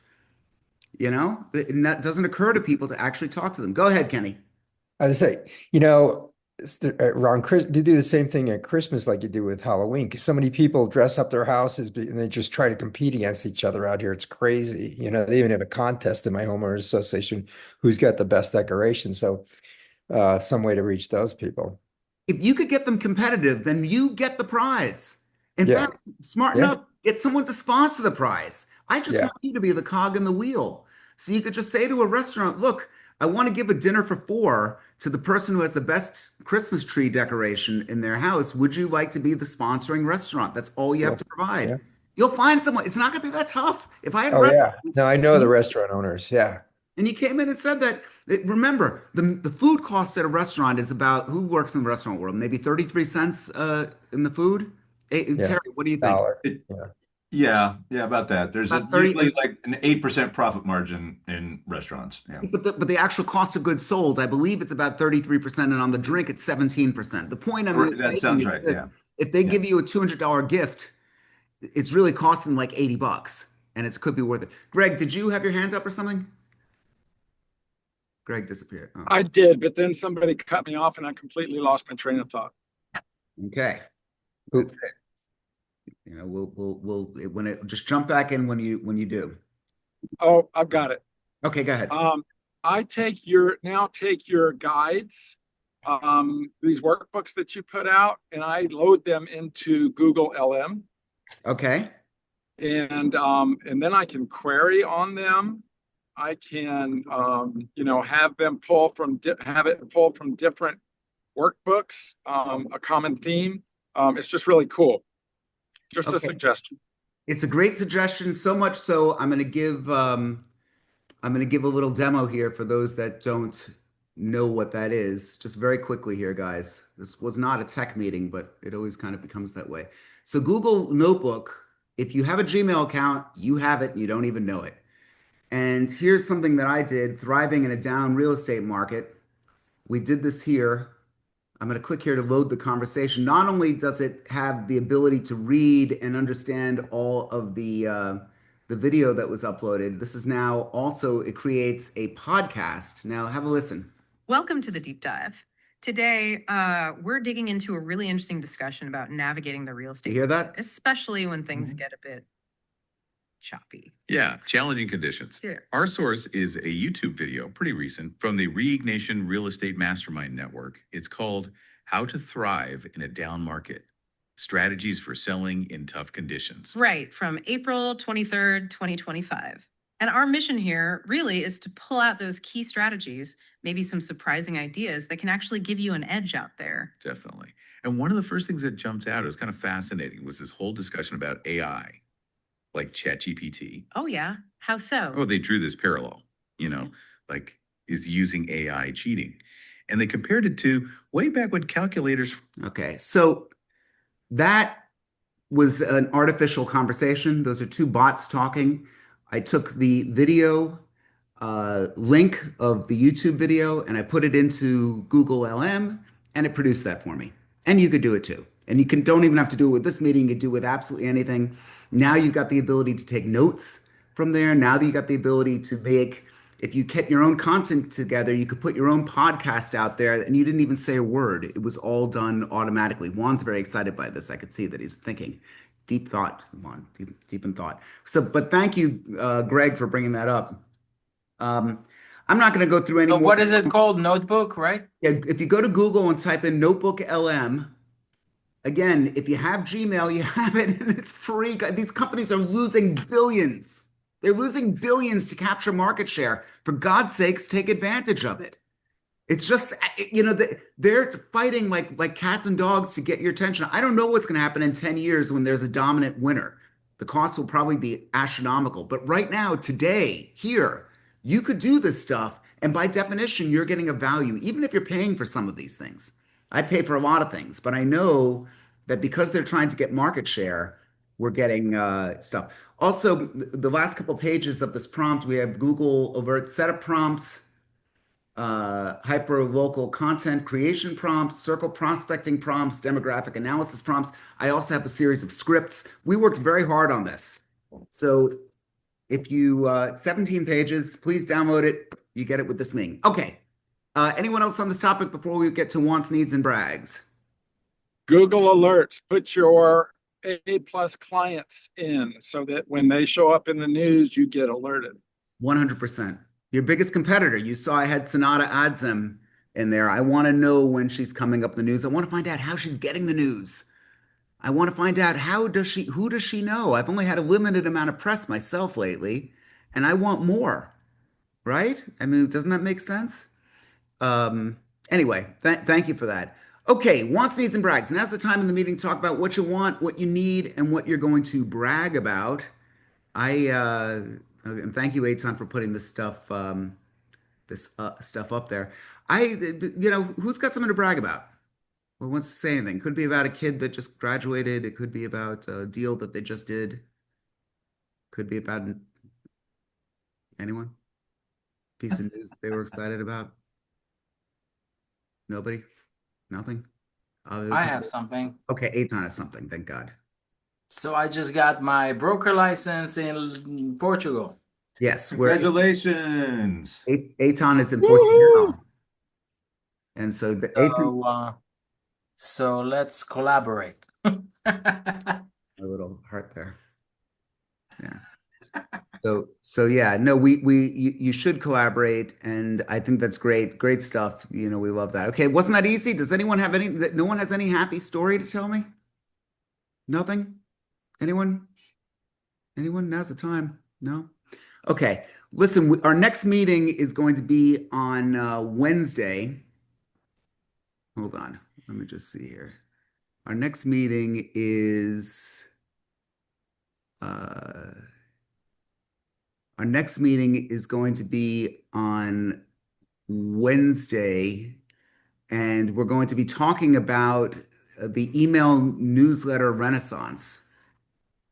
And that doesn't occur to people to actually talk to them. Go ahead, Kenny. I would say, around Chris, you do the same thing at Christmas like you do with Halloween, because so many people dress up their houses and they just try to compete against each other out here. It's crazy. They even have a contest in my homeowners association who's got the best decoration. So some way to reach those people. If you could get them competitive, then you get the prize. In Yeah. fact, smarten Yeah. up, get someone to sponsor the prize. I just Yeah. want you to be the cog in the wheel. So you could just say to a restaurant, look, I want to give a dinner for 4 to the person who has the best Christmas tree decoration in their house. Would you like to be the sponsoring restaurant? That's all you have to provide. Yeah. You'll find someone. It's not going to be that tough. If I had Oh, yeah. restaurants No, I know the restaurant owners. Yeah. and you came in and said that, remember, the food cost at a restaurant is about, who works in the restaurant world? Maybe 33 cents in the food? Yeah. Terry, what do you think? Dollar. It, Yeah. yeah, about that. There's About 30, usually like an 8% profit margin in restaurants. Yeah. but the actual cost of goods sold, I believe it's about 33%, and on the drink it's 17%. The point I'm That making sounds is right. this: Yeah. if they Yeah. give you a $200 gift, it's really costing like $80, and it could be worth it. Greg, did you have your hands up or something? Greg disappeared. Oh, I did, but then somebody cut me off and I completely lost my train of thought. okay. Oop. That's it. When it just jump back in when you do. Oh, I've got it. Okay, go ahead. I take your guides, these workbooks that you put out, and I load them into Google LM, Okay. and then I can query on them. I can have them have it pull from different workbooks, a common theme. It's just really cool. Just a Okay. suggestion. It's a great suggestion, so much so I'm going to give a little demo here for those that don't know what that is. Just very quickly here, guys. This was not a tech meeting, but it always kind of becomes that way. So Google Notebook, if you have a Gmail account, you have it, and you don't even know it. And here's something that I did, thriving in a down real estate market. We did this here. I'm going to click here to load the conversation. Not only does it have the ability to read and understand all of the the video that was uploaded. This is now also, it creates a podcast. Now have a listen. Welcome to the deep dive. Today, we're digging into a really interesting discussion about navigating the real estate You hear that? market, especially when things get a bit choppy. Yeah, challenging conditions. Yeah. Our source is a YouTube video, pretty recent, from the Reignation Real Estate Mastermind Network. It's called How to Thrive in a Down Market: Strategies for Selling in Tough Conditions. Right, from April 23rd, 2025. And our mission here really is to pull out those key strategies, maybe some surprising ideas that can actually give you an edge out there. Definitely. And one of the first things that jumped out, it was kind of fascinating, was this whole discussion about AI, like ChatGPT. Oh, yeah. How so? Oh, they drew this parallel, like is using AI cheating. And they compared it to way back when calculators. Okay, so that was an artificial conversation. Those are two bots talking. I took the video link of the YouTube video and I put it into Google LM and it produced that for me. And you could do it too. And you don't even have to do it with this meeting. You could do it with absolutely anything. Now you've got the ability to take notes from there. Now that you got the ability to make, if you get your own content together, you could put your own podcast out there and you didn't even say a word. It was all done automatically. Juan's very excited by this. I could see that he's thinking. Deep thought, Juan, deep in thought. So, but thank you, Greg, for bringing that up. I'm not going to go through any So more. what is it called? Notebook, right? Yeah, if you go to Google and type in Notebook LM, again, if you have Gmail, you have it and it's free. These companies are losing billions. They're losing billions to capture market share. For God's sakes, take advantage of it. It's just, they're fighting like cats and dogs to get your attention. I don't know what's going to happen in 10 years when there's a dominant winner. The cost will probably be astronomical. But right now, today, here, you could do this stuff. And by definition, you're getting a value, even if you're paying for some of these things. I pay for a lot of things, but I know that because they're trying to get market share, we're getting stuff. Also, the last couple pages of this prompt, we have Google Alert setup prompts, hyperlocal content creation prompts, circle prospecting prompts, demographic analysis prompts. I also have a series of scripts. We worked very hard on this. So if you, 17 pages, please download it. You get it with this meeting. Okay. Anyone else on this topic before we get to wants, needs, and brags? Google Alerts, put your A+ clients in so that when they show up in the news, you get alerted. 100%. Your biggest competitor. You saw I had Sonata Adzem in there. I want to know when she's coming up in the news. I want to find out how she's getting the news. I want to find out who does she know? I've only had a limited amount of press myself lately, and I want more, right? I mean, doesn't that make sense? Anyway, thank you for that. Okay, wants, needs, and brags. Now's the time in the meeting to talk about what you want, what you need, and what you're going to brag about. And thank you, Eitan, for putting this stuff up there. Who's got something to brag about? Or wants to say anything? Could be about a kid that just graduated. It could be about a deal that they just did. Could be about anyone? Piece of news they were excited about. Nobody? Nothing? I have something. Okay, Eitan has something, thank God. So I just got my broker license in Portugal. Yes, Congratulations. Eitan is in Portugal. And so Eitan, So let's collaborate. a little heart there. Yeah. So yeah, no, you should collaborate, and I think that's great. Great stuff. We love that. Okay, wasn't that easy? Does anyone have no one has any happy story to tell me? Nothing? Anyone? Now's the time. No? Okay. Listen, our next meeting is going to be on Wednesday. Hold on. Let me just see here. Our next meeting is going to be on Wednesday, and we're going to be talking about the email newsletter renaissance.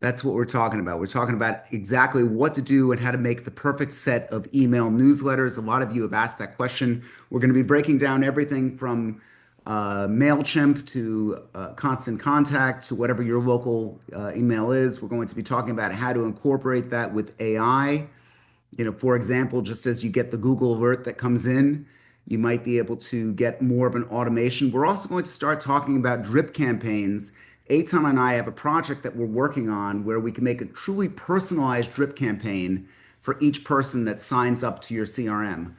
That's what we're talking about. We're talking about exactly what to do and how to make the perfect set of email newsletters. A lot of you have asked that question. We're going to be breaking down everything from MailChimp to Constant Contact to whatever your local email is. We're going to be talking about how to incorporate that with AI. For example, just as you get the Google alert that comes in, you might be able to get more of an automation. We're also going to start talking about drip campaigns. Eitan and I have a project that we're working on where we can make a truly personalized drip campaign for each person that signs up to your CRM.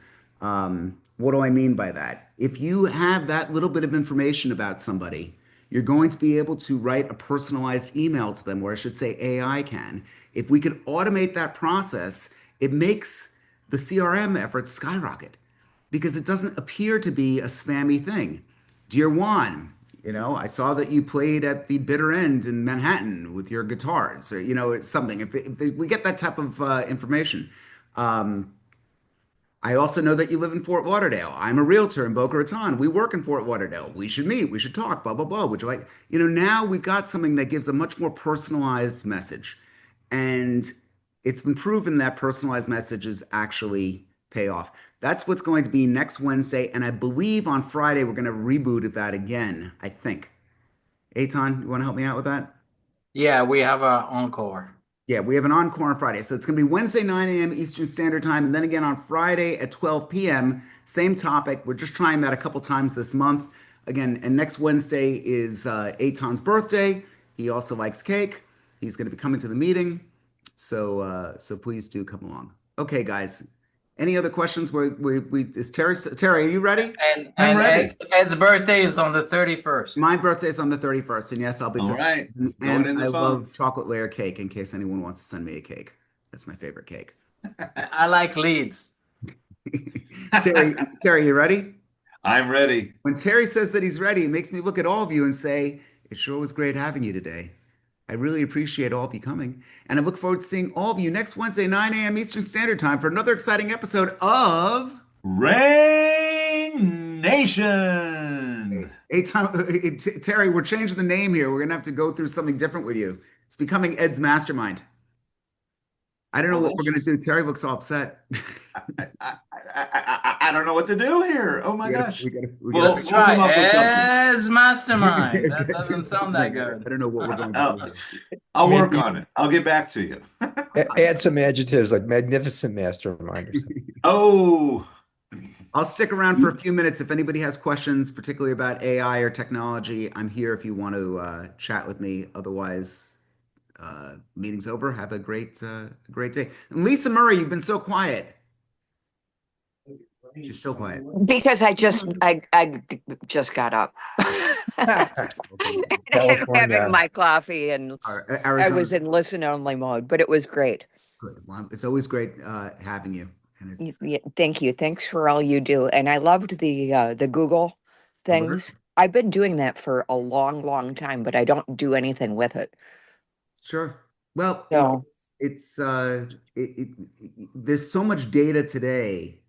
What do I mean by that? If you have that little bit of information about somebody, you're going to be able to write a personalized email to them, or I should say AI can. If we could automate that process, it makes the CRM efforts skyrocket because it doesn't appear to be a spammy thing. Dear Juan, I saw that you played at the bitter end in Manhattan with your guitars, or it's something. If we get that type of information, I also know that you live in Fort Lauderdale. I'm a realtor in Boca Raton. We work in Fort Lauderdale. We should meet. We should talk. Blah blah blah. Would you like? Now we've got something that gives a much more personalized message, and it's been proven that personalized messages actually pay off. That's what's going to be next Wednesday, and I believe on Friday we're going to reboot that again. I think. Eitan, you want to help me out with that? Yeah, we have a encore. Yeah, we have an encore on Friday. So it's going to be Wednesday, 9 a.m. Eastern Standard Time, and then again on Friday at 12 p.m. Same topic. We're just trying that a couple times this month. Again, and next Wednesday is Eitan's birthday. He also likes cake. He's going to be coming to the meeting. So please do come along. Okay, guys. Any other questions? Is Terry, are you ready? And Ed's birthday is on the 31st. My birthday is on the 31st, and yes, I'll be 50. All right. And I love chocolate layer cake in case anyone wants to send me a cake. That's my favorite cake. I like leads. Terry, you ready? I'm ready. When Terry says that he's ready, it makes me look at all of you and say, it sure was great having you today. I really appreciate all of you coming. And I look forward to seeing all of you next Wednesday, 9 a.m. Eastern Standard Time for another exciting episode of Rain Nation. Terry, we're changing the name here. We're going to have to go through something different with you. It's becoming Ed's Mastermind. I don't know what we're going to do. Terry looks all upset. I don't know what to do here. Oh my gosh. Let's try Ed's Mastermind. That doesn't sound that good. I don't know what we're going to do. I'll work on it. I'll get back to you. Add some adjectives like magnificent mastermind or something. Oh. I'll stick around for a few minutes. If anybody has questions, particularly about AI or technology, I'm here if you want to chat with me. Otherwise, meeting's over. Have a great day. And Lisa Murray, you've been so quiet. She's still quiet. Because I just got up. Having my coffee and I was in listen only mode, but it was great. Good. Well, it's always great having you. And it's thank you. Thanks for all you do. And I loved the Google things. I've been doing that for a long, long time, but I don't do anything with it. Sure. Well, there's so much data today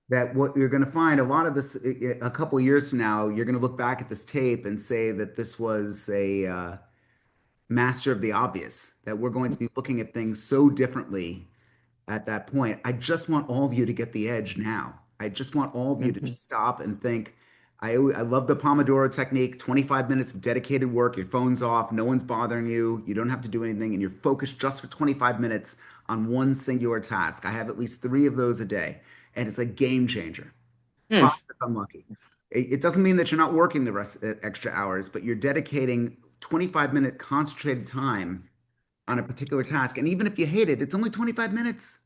that what you're going to find a lot of this a couple of years from now, you're going to look back at this tape and say that this was a master of the obvious, that we're going to be looking at things so differently at that point. I just want all of you to get the edge now. I just want all of you to just stop and think. I love the Pomodoro technique, 25 minutes of dedicated work, your phone's off, no one's bothering you, you don't have to do anything, and you're focused just for 25 minutes on one singular task. I have at least 3 of those a day, and it's a game changer. 5 if I'm lucky. It doesn't mean that you're not working the rest extra hours, but you're dedicating 25-minute concentrated time on a particular task. And even if you hate it, it's only 25 minutes.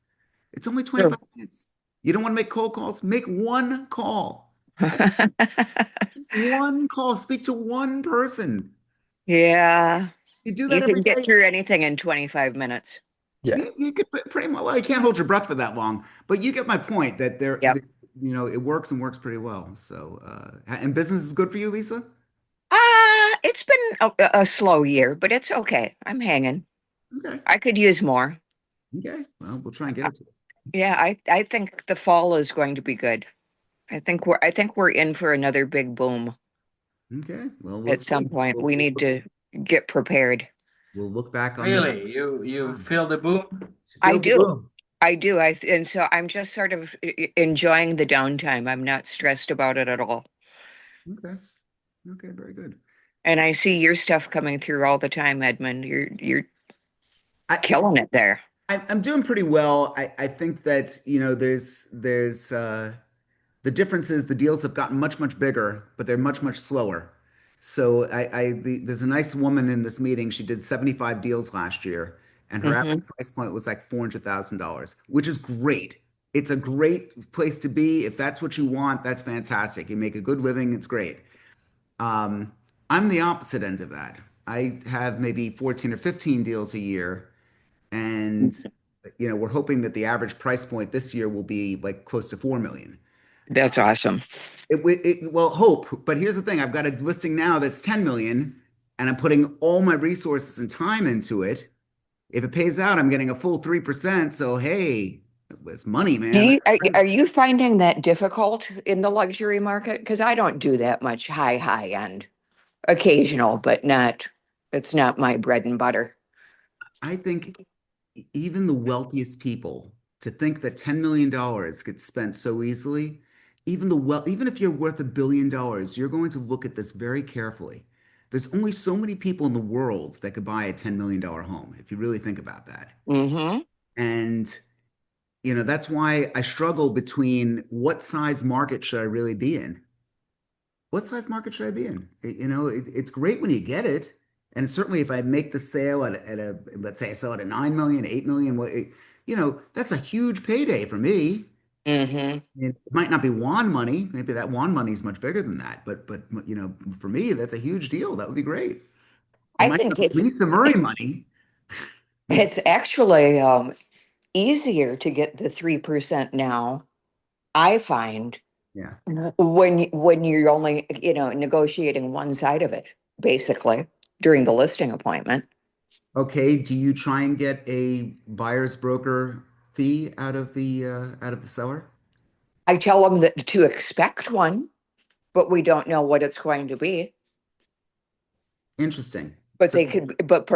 It's only 25 minutes. You don't want to make cold calls? Make one call. One call. Speak to one person. Yeah. You do that you every can day. get through anything in 25 minutes. Yeah. You could pretty much, well, you can't hold your breath for that long, but you get my point that it works and works pretty well. So, and business is good for you, Lisa? It's been a slow year, but it's okay. I'm hanging. Okay. I could use more. Okay. Well, we'll try and get it to you. Yeah, I think the fall is going to be good. I think we're in for another big boom. Okay. Well, at some point we need to get prepared. We'll look back on this. You feel the boom? I do. And so I'm just sort of enjoying the downtime. I'm not stressed about it at all. Okay. Okay, very good. And I see your stuff coming through all the time, Edmund. You're I, killing it there. I'm doing pretty well. I think that, there's the difference is the deals have gotten much, much bigger, but they're much, much slower. So there's a nice woman in this meeting. She did 75 deals last year, and her average Hmm. price point was like $400,000, which is great. It's a great place to be. If that's what you want, that's fantastic. You make a good living, it's great. Um, I'm the opposite end of that. I have maybe 14 or 15 deals a year, and we're hoping that the average price point this year will be like close to 4 million. That's awesome. Well, hope, but here's the thing. I've got a listing now that's 10 million, and I'm putting all my resources and time into it. If it pays out, I'm getting a full 3%. So, hey, it's money, Do man. you are you finding that difficult in the luxury market? Because I don't do that much high end. Occasional, but not, it's not my bread and butter. I think even the wealthiest people, to think that $10 million gets spent so easily, even if you're worth $1 billion, you're going to look at this very carefully. There's only so many people in the world that could buy a $10 million home, if you really think about that. Hmm. And that's why I struggle between what size market should I really be in? What size market should I be in? It's great when you get it. And certainly if I make the sale let's say I sell it at 9 million, 8 million, that's a huge payday for me. Hmm. It might not be Juan money. Maybe that Juan money is much bigger than that. But for me, that's a huge deal. That would be great. It I might think not be Lisa Murray money. it's actually easier to get the 3% now, I find, Yeah. when you're only, negotiating one side of it, basically, during the listing appointment. Okay. Do you try and get a buyer's broker fee out of the seller? I tell them that to expect one, but we don't know what it's going to be. Interesting. But So they could, but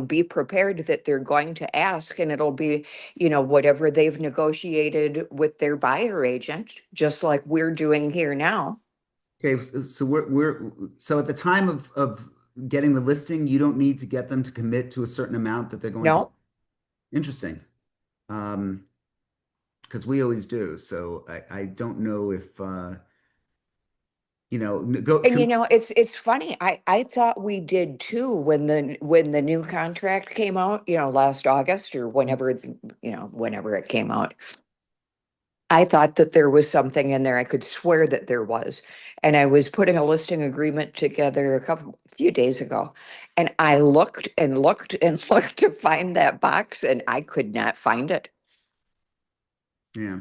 be prepared that they're going to ask, and it'll be, whatever they've negotiated with their buyer agent, just like we're doing here now. okay, so so at the time of getting the listing, you don't need to get them to commit to a certain amount that they're going to. No, Interesting. Um, because we always do. So I don't know if go and com it's funny. I thought we did too when the new contract came out, last August or whenever it came out. I thought that there was something in there. I could swear that there was. And I was putting a listing agreement together few days ago. And I looked and looked and looked to find that box, and I could not find it. Yeah.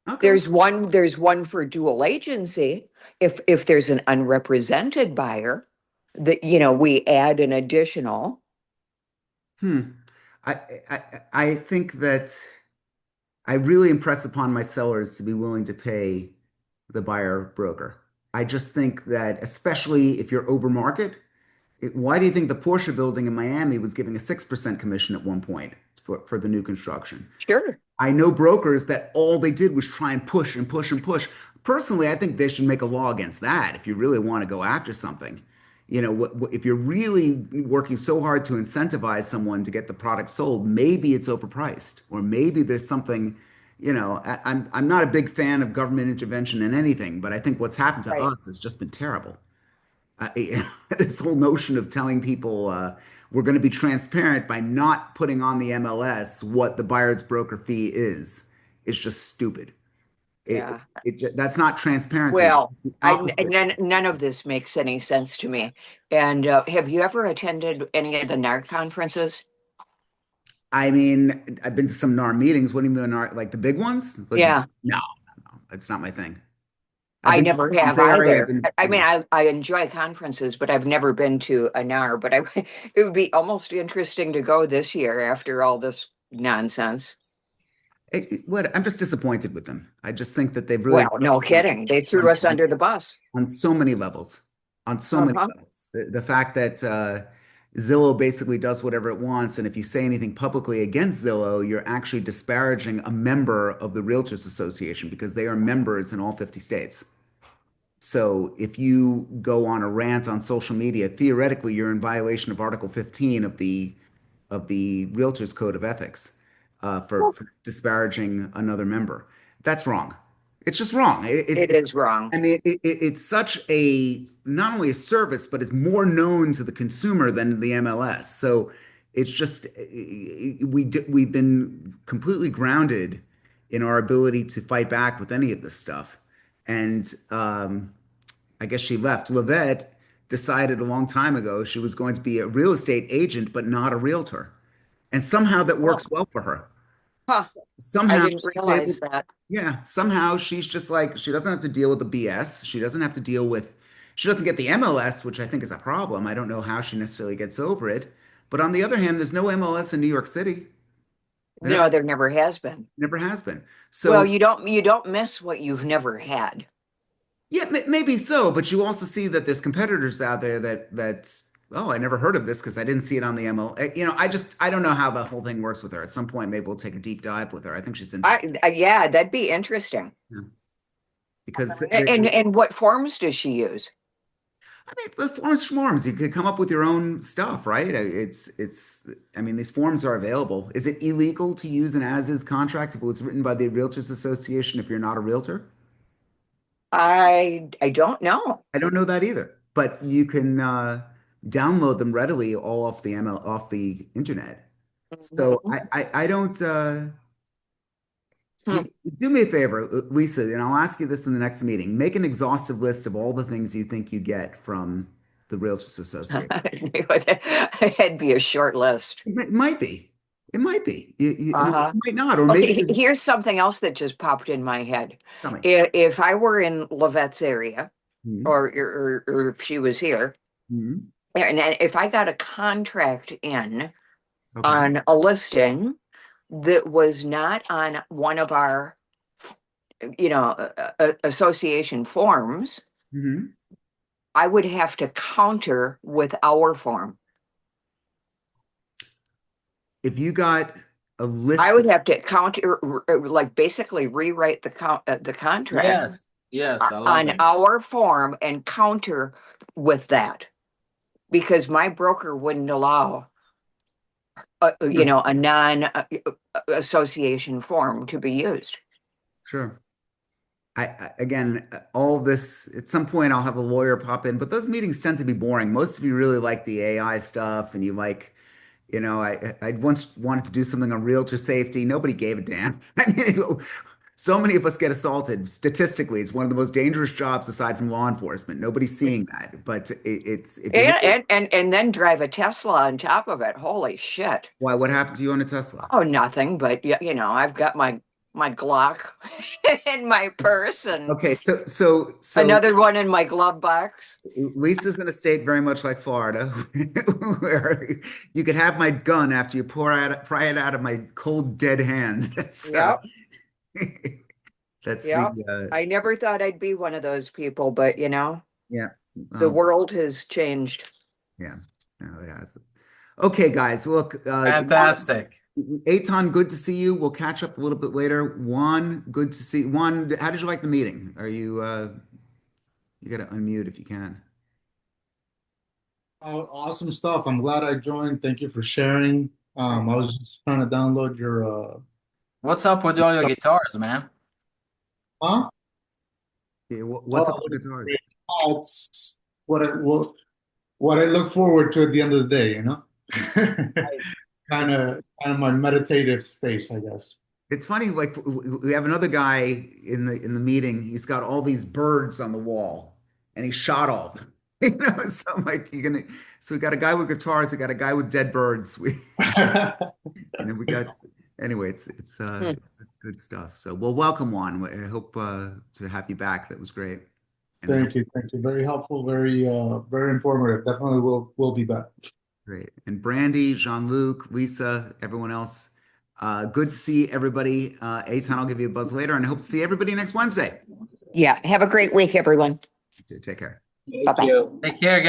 Okay. There's one for dual agency. If there's an unrepresented buyer, that we add an additional. Hmm. I, I think that I really impress upon my sellers to be willing to pay the buyer broker. I just think that, especially if you're over market, why do you think the Porsche building in Miami was giving a 6% commission at one point for the new construction? Sure. I know brokers that all they did was try and push and push and push. Personally, I think they should make a law against that if you really want to go after something. If you're really working so hard to incentivize someone to get the product sold, maybe it's overpriced, or maybe there's something, I'm not a big fan of government intervention in anything, but I think what's happened to Right. us has just been terrible. This whole notion of telling people we're going to be transparent by not putting on the MLS what the buyer's broker fee is just stupid. Yeah. That's not transparency. Well, It's the I opposite. none of this makes any sense to me. And have you ever attended any of the NAR conferences? I mean, I've been to some NAR meetings. What do you mean NAR? Like the big ones? Like, Yeah, no, no, it's not my thing. I've I been to never some have very, I've either. been, I mean, I enjoy conferences, but I've never been to a NAR. But it would be almost interesting to go this year after all this nonsense. I'm just disappointed with them. I just think that they've really Well, no kidding. They threw us under the bus. on so many levels. On so many Uh-huh. levels. The fact that Zillow basically does whatever it wants, and if you say anything publicly against Zillow, you're actually disparaging a member of the Realtors Association because they are members in all 50 states. So if you go on a rant on social media, theoretically you're in violation of Article 15 of the Realtors Code of Ethics for disparaging another member. That's wrong. It's just wrong. It is wrong. I mean, it's such a not only a service, but it's more known to the consumer than the MLS. So it's just we've been completely grounded in our ability to fight back with any of this stuff. And I guess she left. Lavette decided a long time ago she was going to be a real estate agent, but not a realtor. And somehow that Oh, works well for her. huh. I Somehow didn't she's able, realize that. yeah, somehow she's just like, she doesn't have to deal with the BS. She doesn't have to deal with, she doesn't get the MLS, which I think is a problem. I don't know how she necessarily gets over it. But on the other hand, there's no MLS in New York City. There No, there never has been. never has been. Well, So you don't miss what you've never had. yeah, maybe so, but you also see that there's competitors out there oh, I never heard of this because I didn't see it on the ML. I don't know how the whole thing works with her. At some point, maybe we'll take a deep dive with her. I think she's interesting. Yeah, that'd be interesting. Yeah. Because And what forms does she use? I mean, the forms, you could come up with your own stuff, right? I mean, these forms are available. Is it illegal to use an as-is contract if it was written by the Realtors Association if you're not a realtor? I don't know. I don't know that either, but you can download them readily all off the ML off the internet. So I don't Hmm. do me a favor, Lisa, and I'll ask you this in the next meeting. Make an exhaustive list of all the things you think you get from the Realtors Association. It'd be a short list. It might be. It might be. Uh-huh. It might not, or Okay, maybe here's something else that just popped in my head. tell me. If I were in Levette's area, Mhm. or if she was here, Mhm. and if I got a contract in Okay. on a listing that was not on one of our, association forms, Mhm. I would have to counter with our form. If you got a list, I would have to counter, like basically rewrite the contract Yes, I love on that. our form and counter with that, because my broker wouldn't allow a non-association form to be used. sure. Again, all this at some point I'll have a lawyer pop in, but those meetings tend to be boring. Most of you really like the AI stuff, and you like, I once wanted to do something on realtor safety. Nobody gave a damn. I mean, so many of us get assaulted. Statistically, it's one of the most dangerous jobs aside from law enforcement. Nobody's seeing that, but it's if you really, And then drive a Tesla on top of it. Holy shit. why? What happened to you on a Tesla? Oh, nothing, but I've got my Glock in my purse and Okay, so another one in my glove box. Lisa's in a state very much like Florida, where you could have my gun after you pry it out of my cold, dead hands. So that's Yep. the I never thought I'd be one of those people, but yeah. the world has changed. Yeah, no, it has. Okay, guys, look, Fantastic. Eitan, good to see you. We'll catch up a little bit later. Juan, good to see. Juan, how did you like the meeting? Are you you got to unmute if you can. Oh, awesome stuff. I'm glad I joined. Thank you for sharing. I was just trying to download your What's up with all your guitars, man? huh? Yeah, what's up Oh, with the guitars? it's what I look forward to at the end of the day, you know? Nice. Kind of my meditative space, I guess. It's funny, like we have another guy in the meeting. He's got all these birds on the wall, and he shot all of them. So I'm like, so we got a guy with guitars, we got a guy with dead birds. We got anyway. It's good stuff. So well, welcome, Juan. I hope to have you back. That was great. And Thank you. Very helpful, very informative. Definitely will be back. great. And Brandy, Jean-Luc, Lisa, everyone else. Good to see everybody. Eitan, I'll give you a buzz later, and I hope to see everybody next Wednesday. Yeah. Have a great week, everyone. Take care. Bye-bye. Take care, guys.